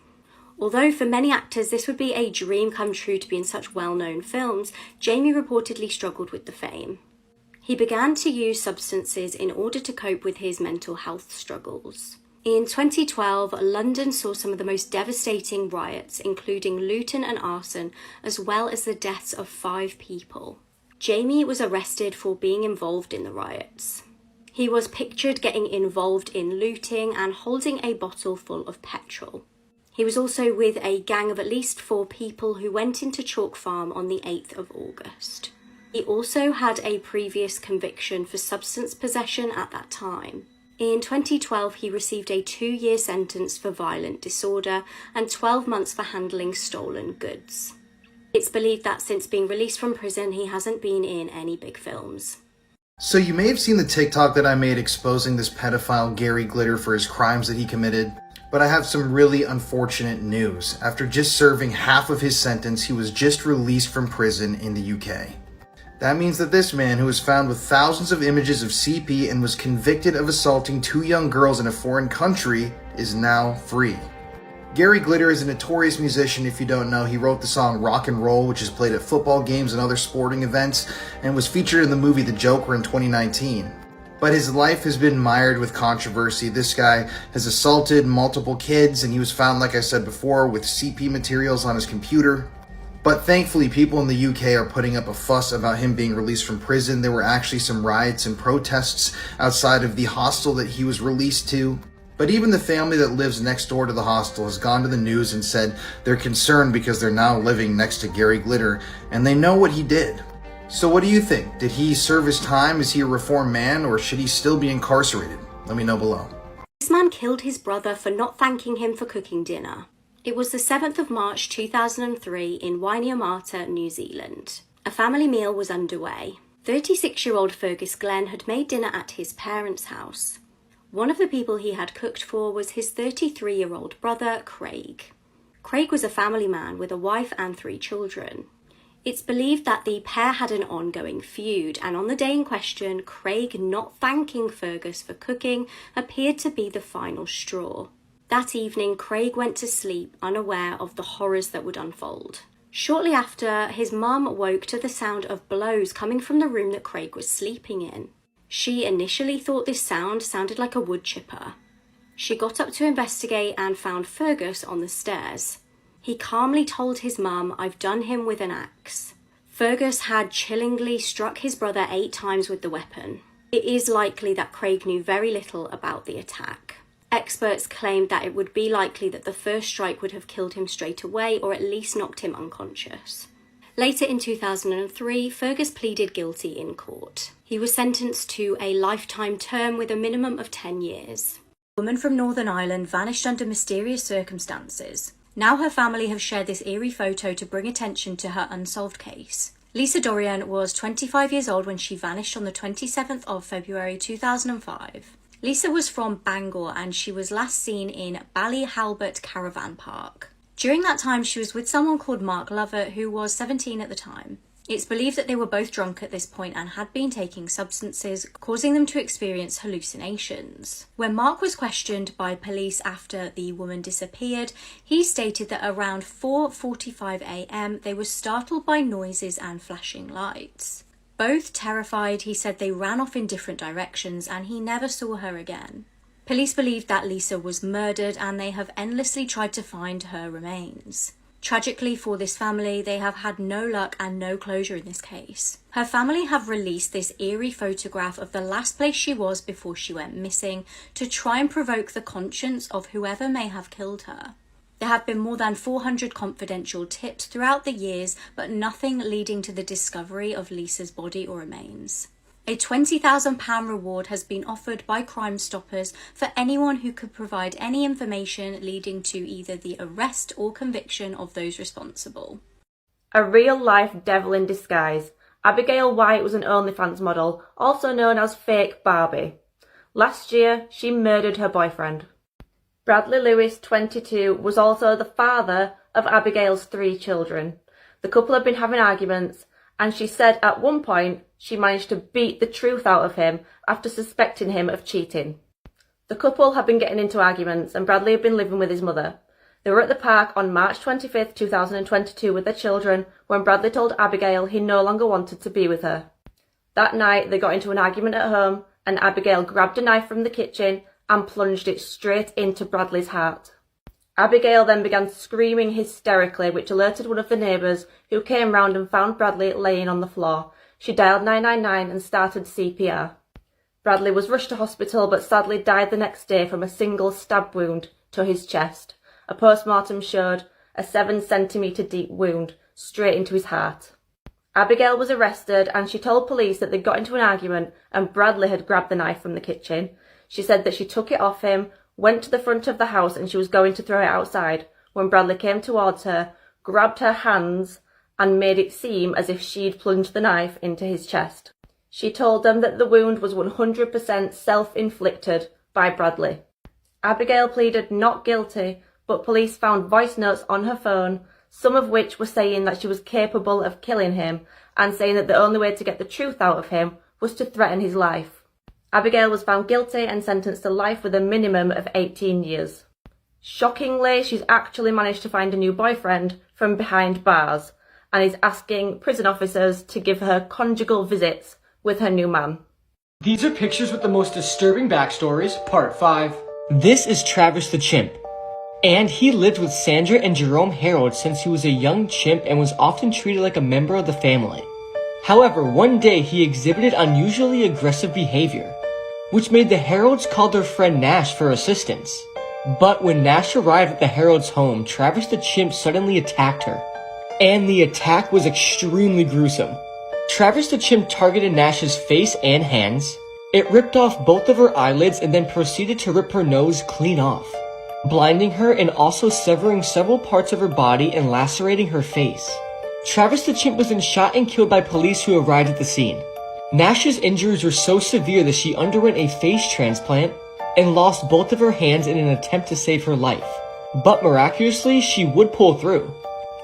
Although for many actors this would be a dream come true to be in such well-known films, Jamie reportedly struggled with the fame. He began to use substances in order to cope with his mental health struggles. In 2012, London saw some of the most devastating riots, including looting and arson, as well as the deaths of 5 people. Jamie was arrested for being involved in the riots. He was pictured getting involved in looting and holding a bottle full of petrol. He was also with a gang of at least 4 people who went into Chalk Farm on the 8th of August. He also had a previous conviction for substance possession at that time. In 2012, he received a 2-year sentence for violent disorder and 12 months for handling stolen goods. It's believed that since being released from prison, he hasn't been in any big films. So you may have seen the TikTok that I made exposing this pedophile Gary Glitter for his crimes that he committed. But I have some really unfortunate news. After just serving half of his sentence, he was just released from prison in the UK. That means that this man, who was found with thousands of images of CP and was convicted of assaulting 2 young girls in a foreign country, is now free. Gary Glitter is a notorious musician. If you don't know, he wrote the song Rock and Roll, which is played at football games and other sporting events, and was featured in the movie The Joker in 2019. But his life has been mired with controversy. This guy has assaulted multiple kids, and he was found, like I said before, with CP materials on his computer. But thankfully, people in the UK are putting up a fuss about him being released from prison. There were actually some riots and protests outside of the hostel that he was released to. But even the family that lives next door to the hostel has gone to the news and said they're concerned because they're now living next to Gary Glitter, and they know what he did. So what do you think? Did he serve his time? Is he a reformed man, or should he still be incarcerated? Let me know below. This man killed his brother for not thanking him for cooking dinner. It was the 7th of March 2003 in Wainuiomata, New Zealand. A family meal was underway. 36-year-old Fergus Glenn had made dinner at his parents' house. One of the people he had cooked for was his 33-year-old brother, Craig. Craig was a family man with a wife and 3 children. It's believed that the pair had an ongoing feud, and on the day in question, Craig not thanking Fergus for cooking appeared to be the final straw. That evening, Craig went to sleep unaware of the horrors that would unfold. Shortly after, his mum woke to the sound of blows coming from the room that Craig was sleeping in. She initially thought this sounded like a wood chipper. She got up to investigate and found Fergus on the stairs. He calmly told his mum, "I've done him with an axe." Fergus had chillingly struck his brother 8 times with the weapon. It is likely that Craig knew very little about the attack. Experts claimed that it would be likely that the first strike would have killed him straight away, or at least knocked him unconscious. Later in 2003, Fergus pleaded guilty in court. He was sentenced to a lifetime term with a minimum of 10 years. A woman from Northern Ireland vanished under mysterious circumstances. Now her family have shared this eerie photo to bring attention to her unsolved case. Lisa Dorian was 25 years old when she vanished on the 27th of February 2005. Lisa was from Bangor and she was last seen in Ballyhalbert Caravan Park. During that time, she was with someone called Mark Lovett, who was 17 at the time. It's believed that they were both drunk at this point and had been taking substances, causing them to experience hallucinations. When Mark was questioned by police after the woman disappeared, he stated that around 4:45 a.m. they were startled by noises and flashing lights. Both terrified, he said they ran off in different directions and he never saw her again. Police believe that Lisa was murdered and they have endlessly tried to find her remains. Tragically for this family, they have had no luck and no closure in this case. Her family have released this eerie photograph of the last place she was before she went missing to try and provoke the conscience of whoever may have killed her. There have been more than 400 confidential tips throughout the years, but nothing leading to the discovery of Lisa's body or remains. A £20,000 reward has been offered by Crime Stoppers for anyone who could provide any information leading to either the arrest or conviction of those responsible. A real-life devil in disguise. Abigail White was an OnlyFans model, also known as Fake Barbie. Last year, she murdered her boyfriend. Bradley Lewis, 22, was also the father of Abigail's 3 children. The couple had been having arguments, and she said at one point she managed to beat the truth out of him after suspecting him of cheating. The couple had been getting into arguments, and Bradley had been living with his mother. They were at the park on March 25th, 2022 with their children when Bradley told Abigail he no longer wanted to be with her. That night they got into an argument at home, and Abigail grabbed a knife from the kitchen and plunged it straight into Bradley's heart. Abigail then began screaming hysterically, which alerted one of the neighbours, who came round and found Bradley laying on the floor. She dialed 999 and started CPR. Bradley was rushed to hospital but sadly died the next day from a single stab wound to his chest. A post-mortem showed a 7-centimetre deep wound straight into his heart. Abigail was arrested and she told police that they got into an argument and Bradley had grabbed the knife from the kitchen. She said that she took it off him, went to the front of the house and she was going to throw it outside when Bradley came towards her, grabbed her hands and made it seem as if she'd plunged the knife into his chest. She told them that the wound was 100% self-inflicted by Bradley. Abigail pleaded not guilty, but police found voice notes on her phone, some of which were saying that she was capable of killing him and saying that the only way to get the truth out of him was to threaten his life. Abigail was found guilty and sentenced to life with a minimum of 18 years. Shockingly, she's actually managed to find a new boyfriend from behind bars and is asking prison officers to give her conjugal visits with her new man. These are pictures with the most disturbing backstories, part 5. This is Travis the chimp. And he lived with Sandra and Jerome Harold since he was a young chimp and was often treated like a member of the family. However, one day he exhibited unusually aggressive behavior, which made the Harolds call their friend Nash for assistance. But when Nash arrived at the Harolds' home, Travis the chimp suddenly attacked her. And the attack was extremely gruesome. Travis the chimp targeted Nash's face and hands. It ripped off both of her eyelids and then proceeded to rip her nose clean off, blinding her and also severing several parts of her body and lacerating her face. Travis the chimp was then shot and killed by police who arrived at the scene. Nash's injuries were so severe that she underwent a face transplant and lost both of her hands in an attempt to save her life. But miraculously, she would pull through.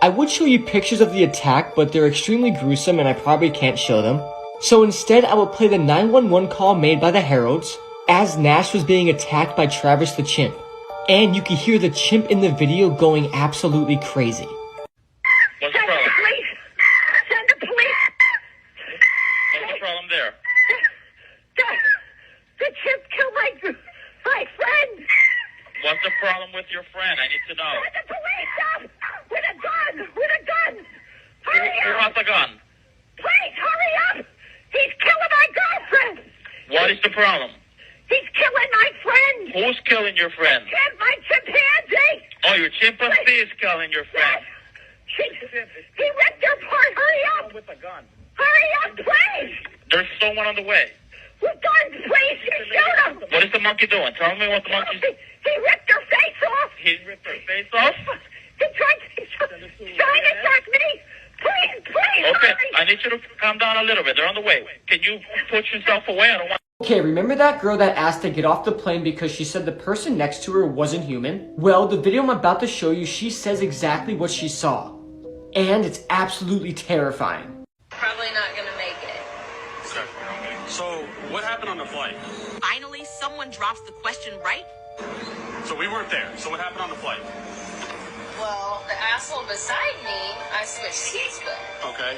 I would show you pictures of the attack, but they're extremely gruesome and I probably can't show them. So instead, I will play the 911 call made by the Harolds as Nash was being attacked by Travis the chimp. And you can hear the chimp in the video going absolutely crazy. What's the problem? Send the police! What's the problem there? The chimp killed my friend! What's the problem with your friend? I need to know. Send the police up! With a gun! With a gun! Hurry Who up! has the gun? Please, hurry up! He's killing my girlfriend! What is the problem? He's killing my friend! Who's killing your friend? My chimpanzee! Oh, your chimpanzee is killing your friend. He ripped her apart! Hurry up! With a gun. Hurry up, please! There's someone on the way. With guns, please! Shoot him! What is the monkey doing? Tell me what the monkey's doing. He ripped her face off! He ripped her face off? He tried to attack me! Please, Okay, hurry! I need you to calm down a little bit. They're on the way. Can you put yourself away? I don't want... Okay, remember that girl that asked to get off the plane because she said the person next to her wasn't human? Well, the video I'm about to show you, she says exactly what she saw. And it's absolutely terrifying. Probably not gonna make it. Okay. So, what happened on the flight? Finally, someone drops the question right. So we weren't there. So what happened on the flight? Well, the asshole beside me, I switched seats with. Okay.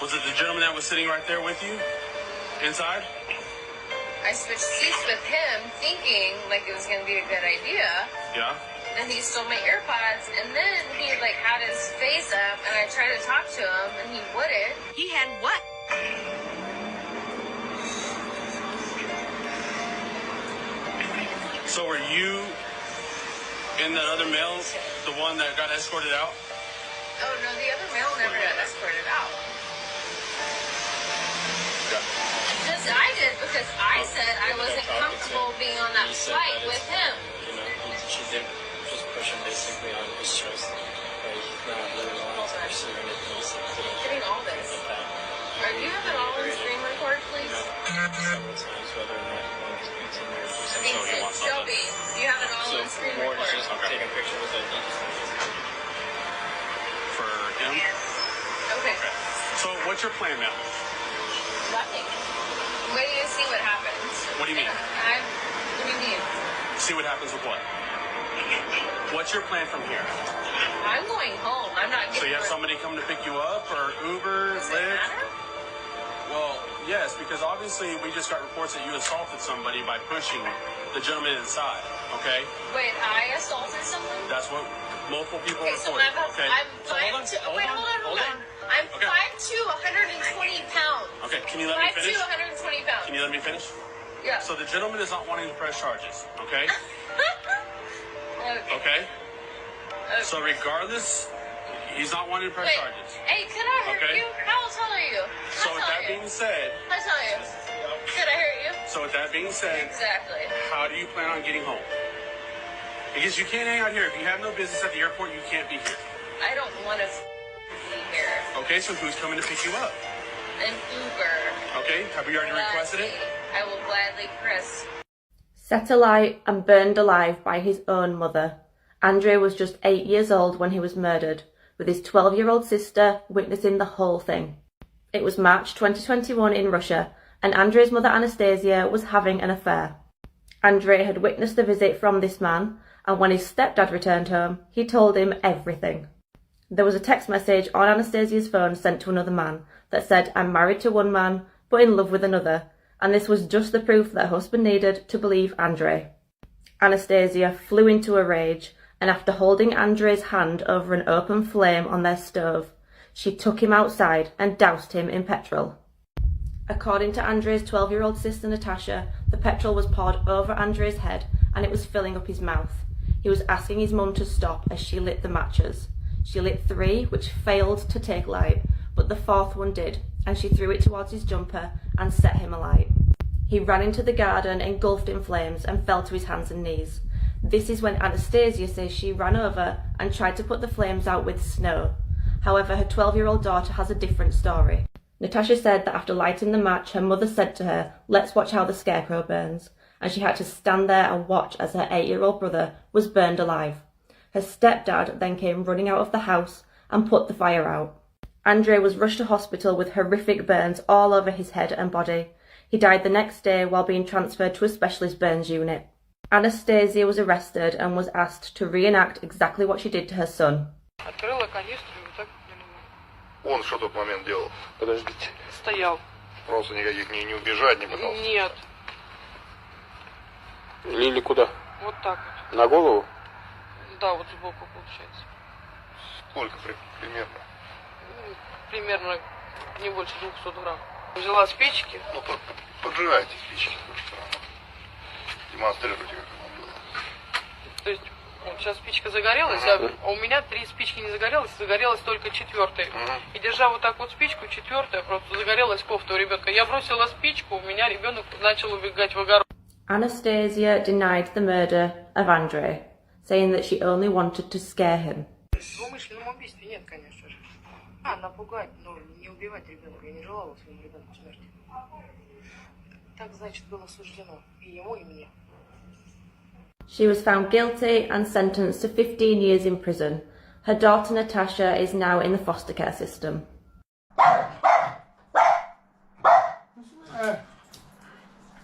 Was it the gentleman that was sitting right there with you? Inside? I switched seats with him, thinking like it was gonna be a good idea. Yeah. that he stole my AirPods, and then he like had his face up, and I tried to talk to him, and he wouldn't. He had what? So were you in that other male, the one that got escorted out? Oh no, the other male never got escorted out. Just I did because I said I wasn't comfortable being on that flight with him. You know, she did just push him basically on his choice. Like, he's not really wanting to pursue anything. He's Getting all this. Do you have it all on screen record, please? several times whether or not he wanted to continue or pursue. Shelby, do you have it all on screen More record? just take a picture with it. For him? Okay. So what's your plan now? Nothing. Wait till you see what happens. What do you mean? What do you mean? See what happens with what? What's your plan from here? I'm going home. I'm not getting. So you have somebody come to pick you up, or Uber, Lyft? Well, yes, because obviously we just got reports that you assaulted somebody by pushing the gentleman inside. Okay? Wait, I assaulted someone? That's what multiple people Okay, so reported. I'm So hold on, 5'2". hold Wait, on, hold on. I'm 5'2", 120 pounds. Okay, can you let me 5'2", finish? 120 pounds. Can you let me finish? Yeah. So the gentleman is not wanting to press charges, okay? Okay? So regardless, he's not wanting to press Wait, charges. hey, could I hurt Okay. you? How tall are you? So with that being said, I tell you. Could I hurt you? so with that being said, Exactly. how do you plan on getting home? Because you can't hang out here. If you have no business at the airport, you can't be here. I don't want to be here. Okay, so who's coming to pick you up? An Uber. Okay, have we already requested it? I will gladly, Chris. Set alight and burned alive by his own mother, Andre was just 8 years old when he was murdered, with his 12-year-old sister witnessing the whole thing. It was March 2021 in Russia, and Andre's mother Anastasia was having an affair. Andre had witnessed the visit from this man, and when his stepdad returned home, he told him everything. There was a text message on Anastasia's phone sent to another man that said, "I'm married to one man, but in love with another," and this was just the proof that her husband needed to believe Andre. Anastasia flew into a rage, and after holding Andre's hand over an open flame on their stove, she took him outside and doused him in petrol. According to Andre's 12-year-old sister Natasha, the petrol was poured over Andre's head and it was filling up his mouth. He was asking his mum to stop as she lit the matches. She lit 3, which failed to take light, but the 4th one did, and she threw it towards his jumper and set him alight. He ran into the garden, engulfed in flames, and fell to his hands and knees. This is when Anastasia says she ran over and tried to put the flames out with snow. However, her 12-year-old daughter has a different story. Natasha said that after lighting the match, her mother said to her, "Let's watch how the scarecrow burns," and she had to stand there and watch as her 8-year-old brother was burned alive. Her stepdad then came running out of the house and put the fire out. Andre was rushed to hospital with horrific burns all over his head and body. He died the next day while being transferred to a specialist burns unit. Anastasia was arrested and was asked to reenact exactly what she did to her son. Открыла канистру и так Он что в тот момент делал? Подождите. Стоял. Просто никаких не убежать не пытался? Нет. Лили куда? Вот так вот. На голову? Да, вот сбоку получается. Сколько примерно? Примерно не больше 200 грамм. Взяла спички. Ну, поджигайте спички. Демонстрируйте, как оно было. То есть, вот сейчас спичка загорелась, а у меня 3 спички не загорелось, загорелась только 4-я. И держа вот так вот спичку, 4-я, просто загорелась кофта у ребенка. Я бросила спичку, у меня ребенок начал убегать в огород. Anastasia denied the murder of Andre, saying that she only wanted to scare him. В умышленном убийстве нет, конечно же. Напугать, но не убивать ребенка. Я не желала своему ребенку смерти. Так, значит, было суждено и ему, и мне. She was found guilty and sentenced to 15 years in prison. Her daughter Natasha is now in the foster care system.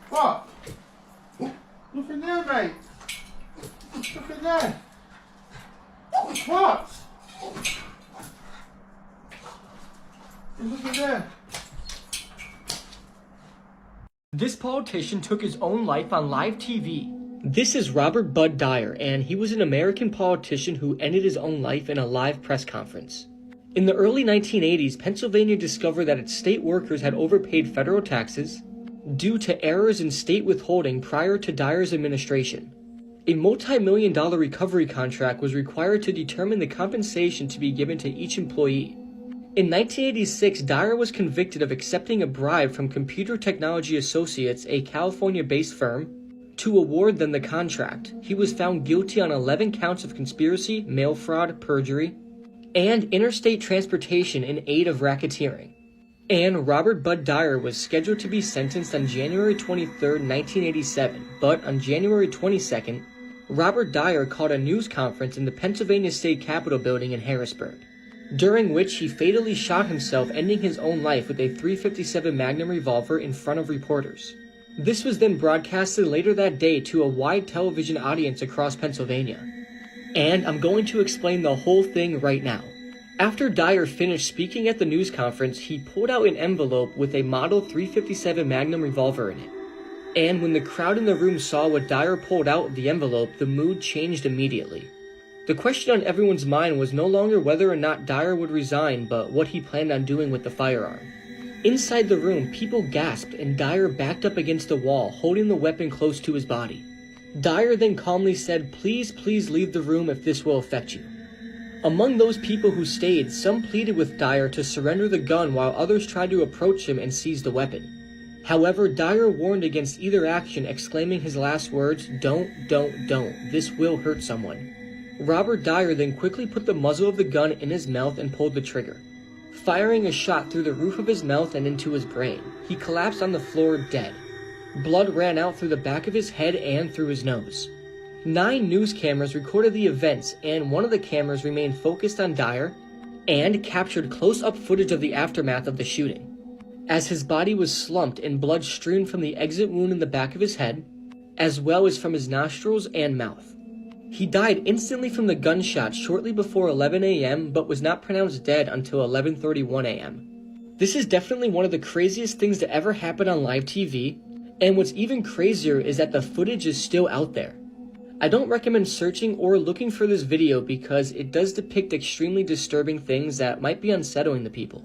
What? Nothing there, mate. Nothing there. What? There's nothing there. This politician took his own life on live TV. This is Robert Bud Dyer, and he was an American politician who ended his own life in a live press conference. In the early 1980s, Pennsylvania discovered that its state workers had overpaid federal taxes due to errors in state withholding prior to Dyer's administration. A multi-million-dollar recovery contract was required to determine the compensation to be given to each employee. In 1986, Dyer was convicted of accepting a bribe from Computer Technology Associates, a California-based firm, to award them the contract. He was found guilty on 11 counts of conspiracy, mail fraud, perjury, and interstate transportation in aid of racketeering. And Robert Bud Dyer was scheduled to be sentenced on January 23, 1987, but on January 22nd, Robert Dyer called a news conference in the Pennsylvania State Capitol building in Harrisburg, during which he fatally shot himself, ending his own life with a .357 Magnum revolver in front of reporters. This was then broadcasted later that day to a wide television audience across Pennsylvania. And I'm going to explain the whole thing right now. After Dyer finished speaking at the news conference, he pulled out an envelope with a model .357 Magnum revolver in it. And when the crowd in the room saw what Dyer pulled out of the envelope, the mood changed immediately. The question on everyone's mind was no longer whether or not Dyer would resign, but what he planned on doing with the firearm. Inside the room, people gasped and Dyer backed up against the wall, holding the weapon close to his body. Dyer then calmly said, "Please, please leave the room if this will affect you." Among those people who stayed, some pleaded with Dyer to surrender the gun while others tried to approach him and seize the weapon. However, Dyer warned against either action, exclaiming his last words, don't, this will hurt someone." Robert Dyer then quickly put the muzzle of the gun in his mouth and pulled the trigger, firing a shot through the roof of his mouth and into his brain. He collapsed on the floor dead. Blood ran out through the back of his head and through his nose. 9 news cameras recorded the events, and one of the cameras remained focused on Dyer and captured close-up footage of the aftermath of the shooting, as his body was slumped and blood strewn from the exit wound in the back of his head, as well as from his nostrils and mouth. He died instantly from the gunshot shortly before 11 a.m., but was not pronounced dead until 11:31 a.m. This is definitely one of the craziest things to ever happen on live TV, and what's even crazier is that the footage is still out there. I don't recommend searching or looking for this video because it does depict extremely disturbing things that might be unsettling to people.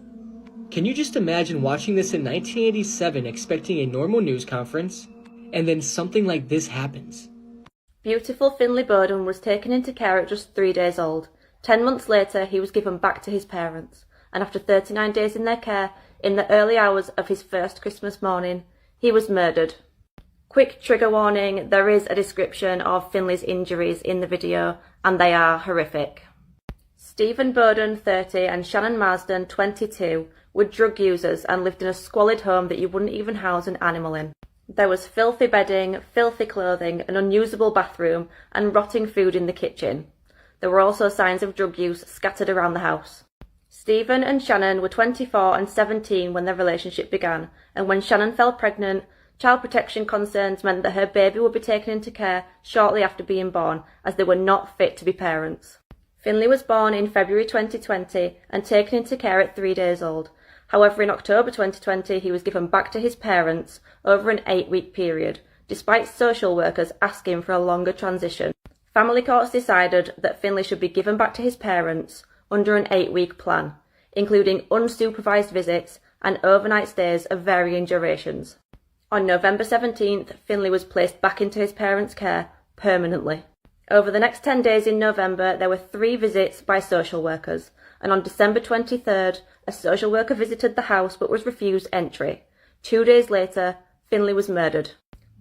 Can you just imagine watching this in 1987 expecting a normal news conference, and then something like this happens? Beautiful Finley Bowden was taken into care at just 3 days old. 10 months later, he was given back to his parents, and after 39 days in their care, in the early hours of his first Christmas morning, he was murdered. Quick trigger warning, there is a description of Finley's injuries in the video, and they are horrific. Stephen Bowden, 30, and Shannon Marsden, 22, were drug users and lived in a squalid home that you wouldn't even house an animal in. There was filthy bedding, filthy clothing, an unusable bathroom, and rotting food in the kitchen. There were also signs of drug use scattered around the house. Stephen and Shannon were 24 and 17 when their relationship began, and when Shannon fell pregnant, child protection concerns meant that her baby would be taken into care shortly after being born, as they were not fit to be parents. Finley was born in February 2020 and taken into care at 3 days old. However, in October 2020, he was given back to his parents over an 8-week period, despite social workers asking for a longer transition. Family courts decided that Finley should be given back to his parents under an 8-week plan, including unsupervised visits and overnight stays of varying durations. On November 17th, Finley was placed back into his parents' care permanently. Over the next 10 days in November, there were 3 visits by social workers, and on December 23rd, a social worker visited the house but was refused entry. 2 days later, Finley was murdered.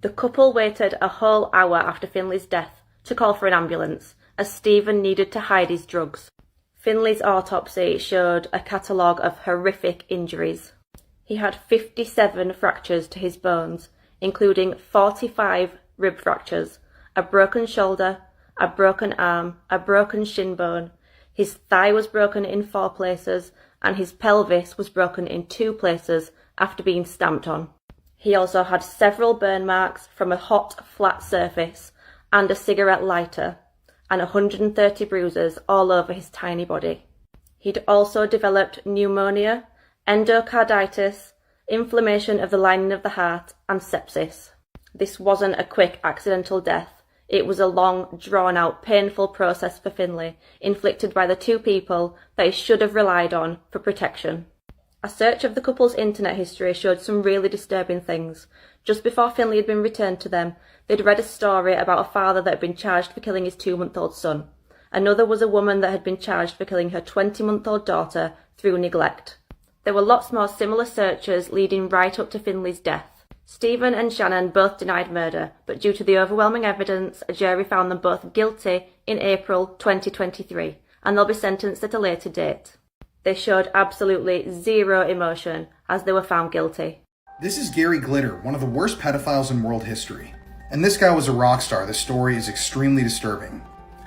The couple waited a whole hour after Finley's death to call for an ambulance, as Stephen needed to hide his drugs. Finley's autopsy showed a catalogue of horrific injuries. He had 57 fractures to his bones, including 45 rib fractures, a broken shoulder, a broken arm, a broken shin bone. His thigh was broken in 4 places, and his pelvis was broken in 2 places after being stamped on. He also had several burn marks from a hot, flat surface and a cigarette lighter, and 130 bruises all over his tiny body. He'd also developed pneumonia, endocarditis, inflammation of the lining of the heart, and sepsis. This wasn't a quick accidental death. It was a long, drawn-out, painful process for Finlay, inflicted by the two people that he should have relied on for protection. A search of the couple's internet history showed some really disturbing things. Just before Finlay had been returned to them, they'd read a story about a father that had been charged for killing his 2-month-old son. Another was a woman that had been charged for killing her 20-month-old daughter through neglect. There were lots more similar searches leading right up to Finlay's death. Stephen and Shannon both denied murder, but due to the overwhelming evidence, a jury found them both guilty in April 2023, and they'll be sentenced at a later date. They showed absolutely zero emotion as they were found guilty. This is Gary Glitter, one of the worst pedophiles in world history. And this guy was a rock star. The story is extremely disturbing.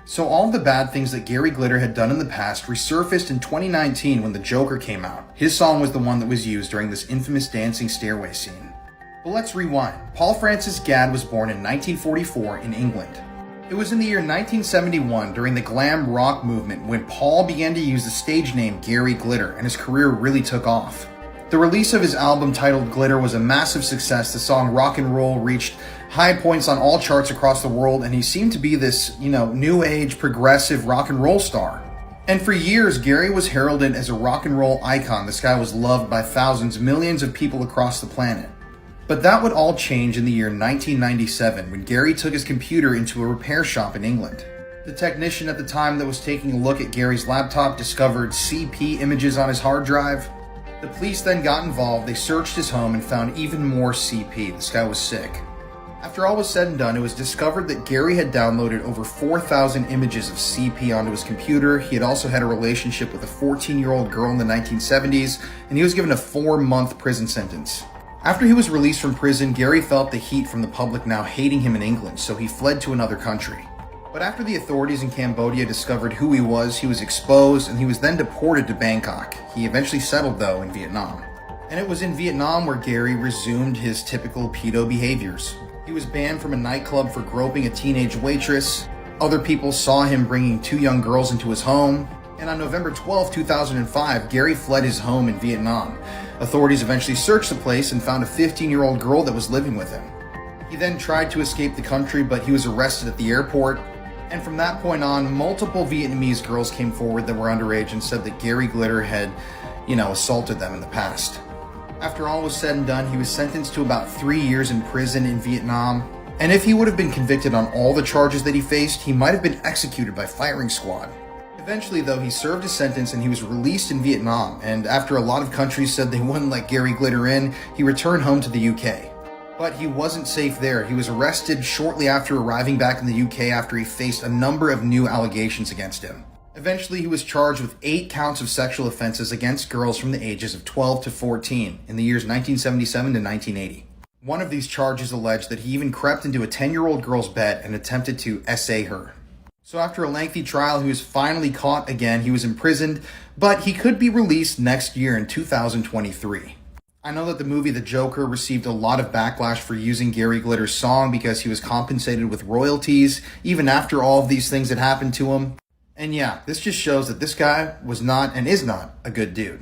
So all of the bad things that Gary Glitter had done in the past resurfaced in 2019 when The Joker came out. His song was the one that was used during this infamous dancing stairway scene. But let's rewind. Paul Francis Gadd was born in 1944 in England. It was in the year 1971 during the glam rock movement when Paul began to use the stage name Gary Glitter and his career really took off. The release of his album titled Glitter was a massive success. The song Rock and Roll reached high points on all charts across the world, and he seemed to be this, new age progressive rock and roll star. And for years, Gary was heralded as a rock and roll icon. This guy was loved by thousands, millions of people across the planet. But that would all change in the year 1997 when Gary took his computer into a repair shop in England. The technician at the time that was taking a look at Gary's laptop discovered CP images on his hard drive. The police then got involved, they searched his home and found even more CP. This guy was sick. After all was said and done, it was discovered that Gary had downloaded over 4,000 images of CP onto his computer. He had also had a relationship with a 14-year-old girl in the 1970s, and he was given a 4-month prison sentence. After he was released from prison, Gary felt the heat from the public now hating him in England, so he fled to another country. But after the authorities in Cambodia discovered who he was exposed, and he was then deported to Bangkok. He eventually settled, though, in Vietnam. And it was in Vietnam where Gary resumed his typical pedo behaviors. He was banned from a nightclub for groping a teenage waitress. Other people saw him bringing 2 young girls into his home. And on November 12, 2005, Gary fled his home in Vietnam. Authorities eventually searched the place and found a 15-year-old girl that was living with him. He then tried to escape the country, but he was arrested at the airport. And from that point on, multiple Vietnamese girls came forward that were underage and said that Gary Glitter had, assaulted them in the past. After all was said and done, he was sentenced to about 3 years in prison in Vietnam. And if he would have been convicted on all the charges that he faced, he might have been executed by firing squad. Eventually, though, he served his sentence and he was released in Vietnam, and after a lot of countries said they wouldn't let Gary Glitter in, he returned home to the UK. But he wasn't safe there. He was arrested shortly after arriving back in the UK after he faced a number of new allegations against him. Eventually, he was charged with 8 counts of sexual offenses against girls from the ages of 12 to 14 in the years 1977 to 1980. One of these charges alleged that he even crept into a 10-year-old girl's bed and attempted to essay her. So after a lengthy trial, he was finally caught again. He was imprisoned, but he could be released next year in 2023. I know that the movie The Joker received a lot of backlash for using Gary Glitter's song because he was compensated with royalties, even after all of these things had happened to him. And yeah, this just shows that this guy was not and is not a good dude.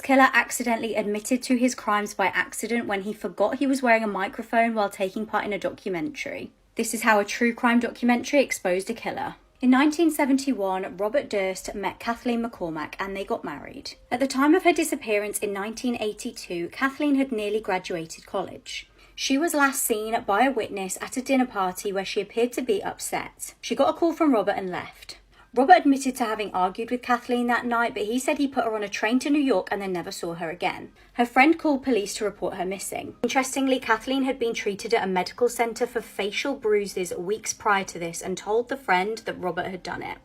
Killer accidentally admitted to his crimes by accident when he forgot he was wearing a microphone while taking part in a documentary. This is how a true crime documentary exposed a killer. In 1971, Robert Durst met Kathleen McCormack and they got married. At the time of her disappearance in 1982, Kathleen had nearly graduated college. She was last seen by a witness at a dinner party where she appeared to be upset. She got a call from Robert and left. Robert admitted to having argued with Kathleen that night, but he said he put her on a train to New York and then never saw her again. Her friend called police to report her missing. Interestingly, Kathleen had been treated at a medical centre for facial bruises weeks prior to this and told the friend that Robert had done it.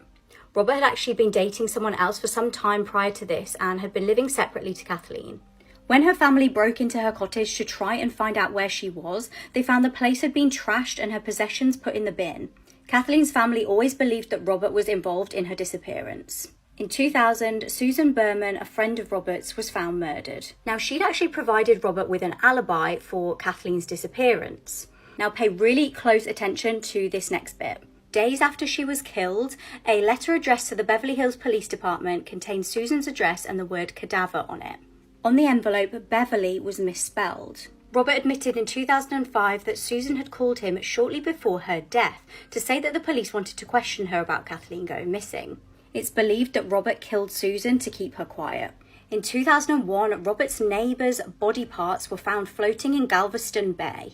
Robert had actually been dating someone else for some time prior to this and had been living separately to Kathleen. When her family broke into her cottage to try and find out where she was, they found the place had been trashed and her possessions put in the bin. Kathleen's family always believed that Robert was involved in her disappearance. In 2000, Susan Berman, a friend of Robert's, was found murdered. Now, she'd actually provided Robert with an alibi for Kathleen's disappearance. Now, pay really close attention to this next bit. Days after she was killed, a letter addressed to the Beverly Hills Police Department contained Susan's address and the word cadaver on it. On the envelope, Beverly was misspelled. Robert admitted in 2005 that Susan had called him shortly before her death to say that the police wanted to question her about Kathleen going missing. It's believed that Robert killed Susan to keep her quiet. In 2001, Robert's neighbour's body parts were found floating in Galveston Bay.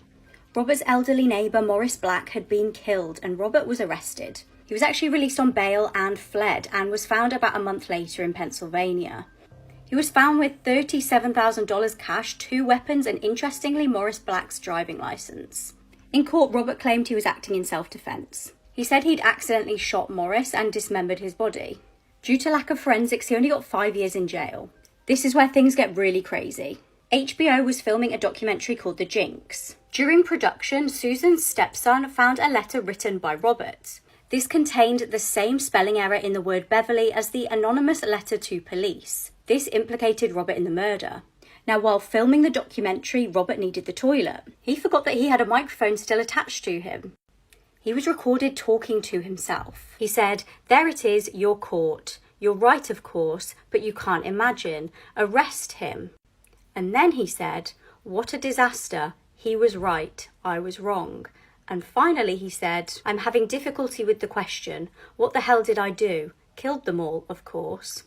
Robert's elderly neighbour Morris Black had been killed and Robert was arrested. He was actually released on bail and fled and was found about a month later in Pennsylvania. He was found with $37,000 cash, 2 weapons and interestingly Morris Black's driving licence. In court, Robert claimed he was acting in self-defence. He said he'd accidentally shot Morris and dismembered his body. Due to lack of forensics, he only got 5 years in jail. This is where things get really crazy. HBO was filming a documentary called The Jinx. During production, Susan's stepson found a letter written by Robert. This contained the same spelling error in the word Beverly as the anonymous letter to police. This implicated Robert in the murder. Now, while filming the documentary, Robert needed the toilet. He forgot that he had a microphone still attached to him. He was recorded talking to himself. He said, "There it is, you're caught. You're right, of course, but you can't imagine. Arrest him." And then he said, "What a disaster. He was right. I was wrong." And finally he said, "I'm having difficulty with the question. What the hell did I do? Killed them all, of course."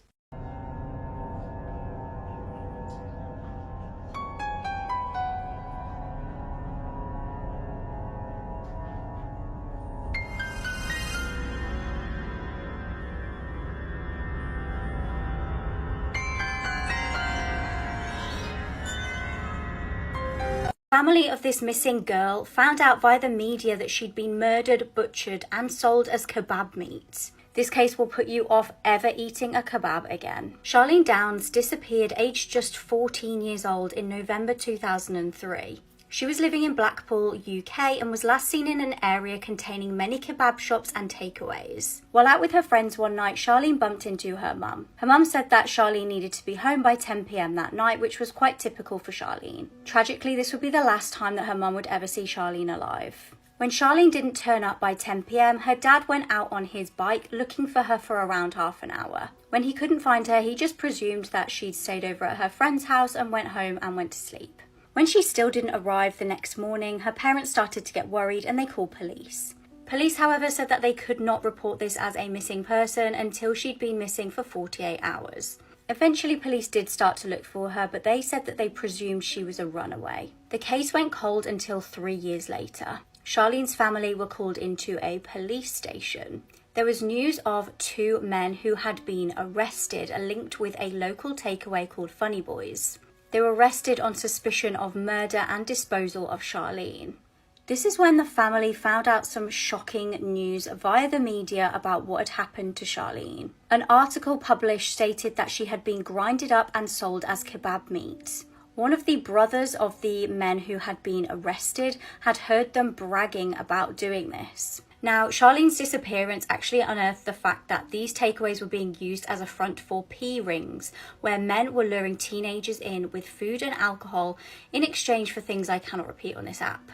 Family of this missing girl found out via the media that she'd been murdered, butchered and sold as kebab meat. This case will put you off ever eating a kebab again. Charlene Downs disappeared aged just 14 years old in November 2003. She was living in Blackpool, UK and was last seen in an area containing many kebab shops and takeaways. While out with her friends one night, Charlene bumped into her mum. Her mum said that Charlene needed to be home by 10 p.m. that night, which was quite typical for Charlene. Tragically, this would be the last time that her mum would ever see Charlene alive. When Charlene didn't turn up by 10 p.m, her dad went out on his bike looking for her for around half an hour. When he couldn't find her, he just presumed that she'd stayed over at her friend's house and went home and went to sleep. When she still didn't arrive the next morning, her parents started to get worried and they called police. Police, however, said that they could not report this as a missing person until she'd been missing for 48 hours. Eventually, police did start to look for her, but they said that they presumed she was a runaway. The case went cold until 3 years later. Charlene's family were called into a police station. There was news of 2 men who had been arrested, linked with a local takeaway called Funny Boys. They were arrested on suspicion of murder and disposal of Charlene. This is when the family found out some shocking news via the media about what had happened to Charlene. An article published stated that she had been grinded up and sold as kebab meat. One of the brothers of the men who had been arrested had heard them bragging about doing this. Now, Charlene's disappearance actually unearthed the fact that these takeaways were being used as a front for P rings, where men were luring teenagers in with food and alcohol in exchange for things I cannot repeat on this app.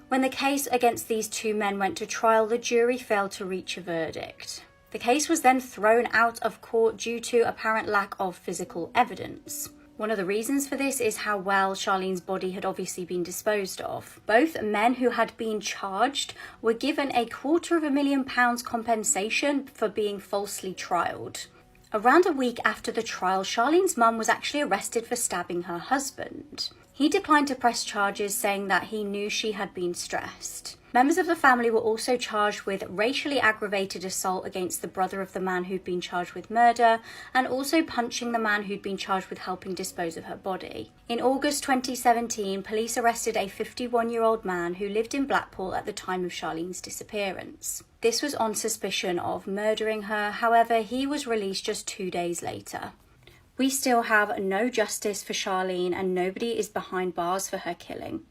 When the case against these 2 men went to trial, the jury failed to reach a verdict. The case was then thrown out of court due to apparent lack of physical evidence. One of the reasons for this is how well Charlene's body had obviously been disposed of. Both men who had been charged were given a £250,000 compensation for being falsely trialled. Around a week after the trial, Charlene's mum was actually arrested for stabbing her husband. He declined to press charges, saying that he knew she had been stressed. Members of the family were also charged with racially aggravated assault against the brother of the man who'd been charged with murder, and also punching the man who'd been charged with helping dispose of her body. In August 2017, police arrested a 51-year-old man who lived in Blackpool at the time of Charlene's disappearance. This was on suspicion of murdering her, however, he was released just 2 days later. We still have no justice for Charlene and nobody is behind bars for her killing.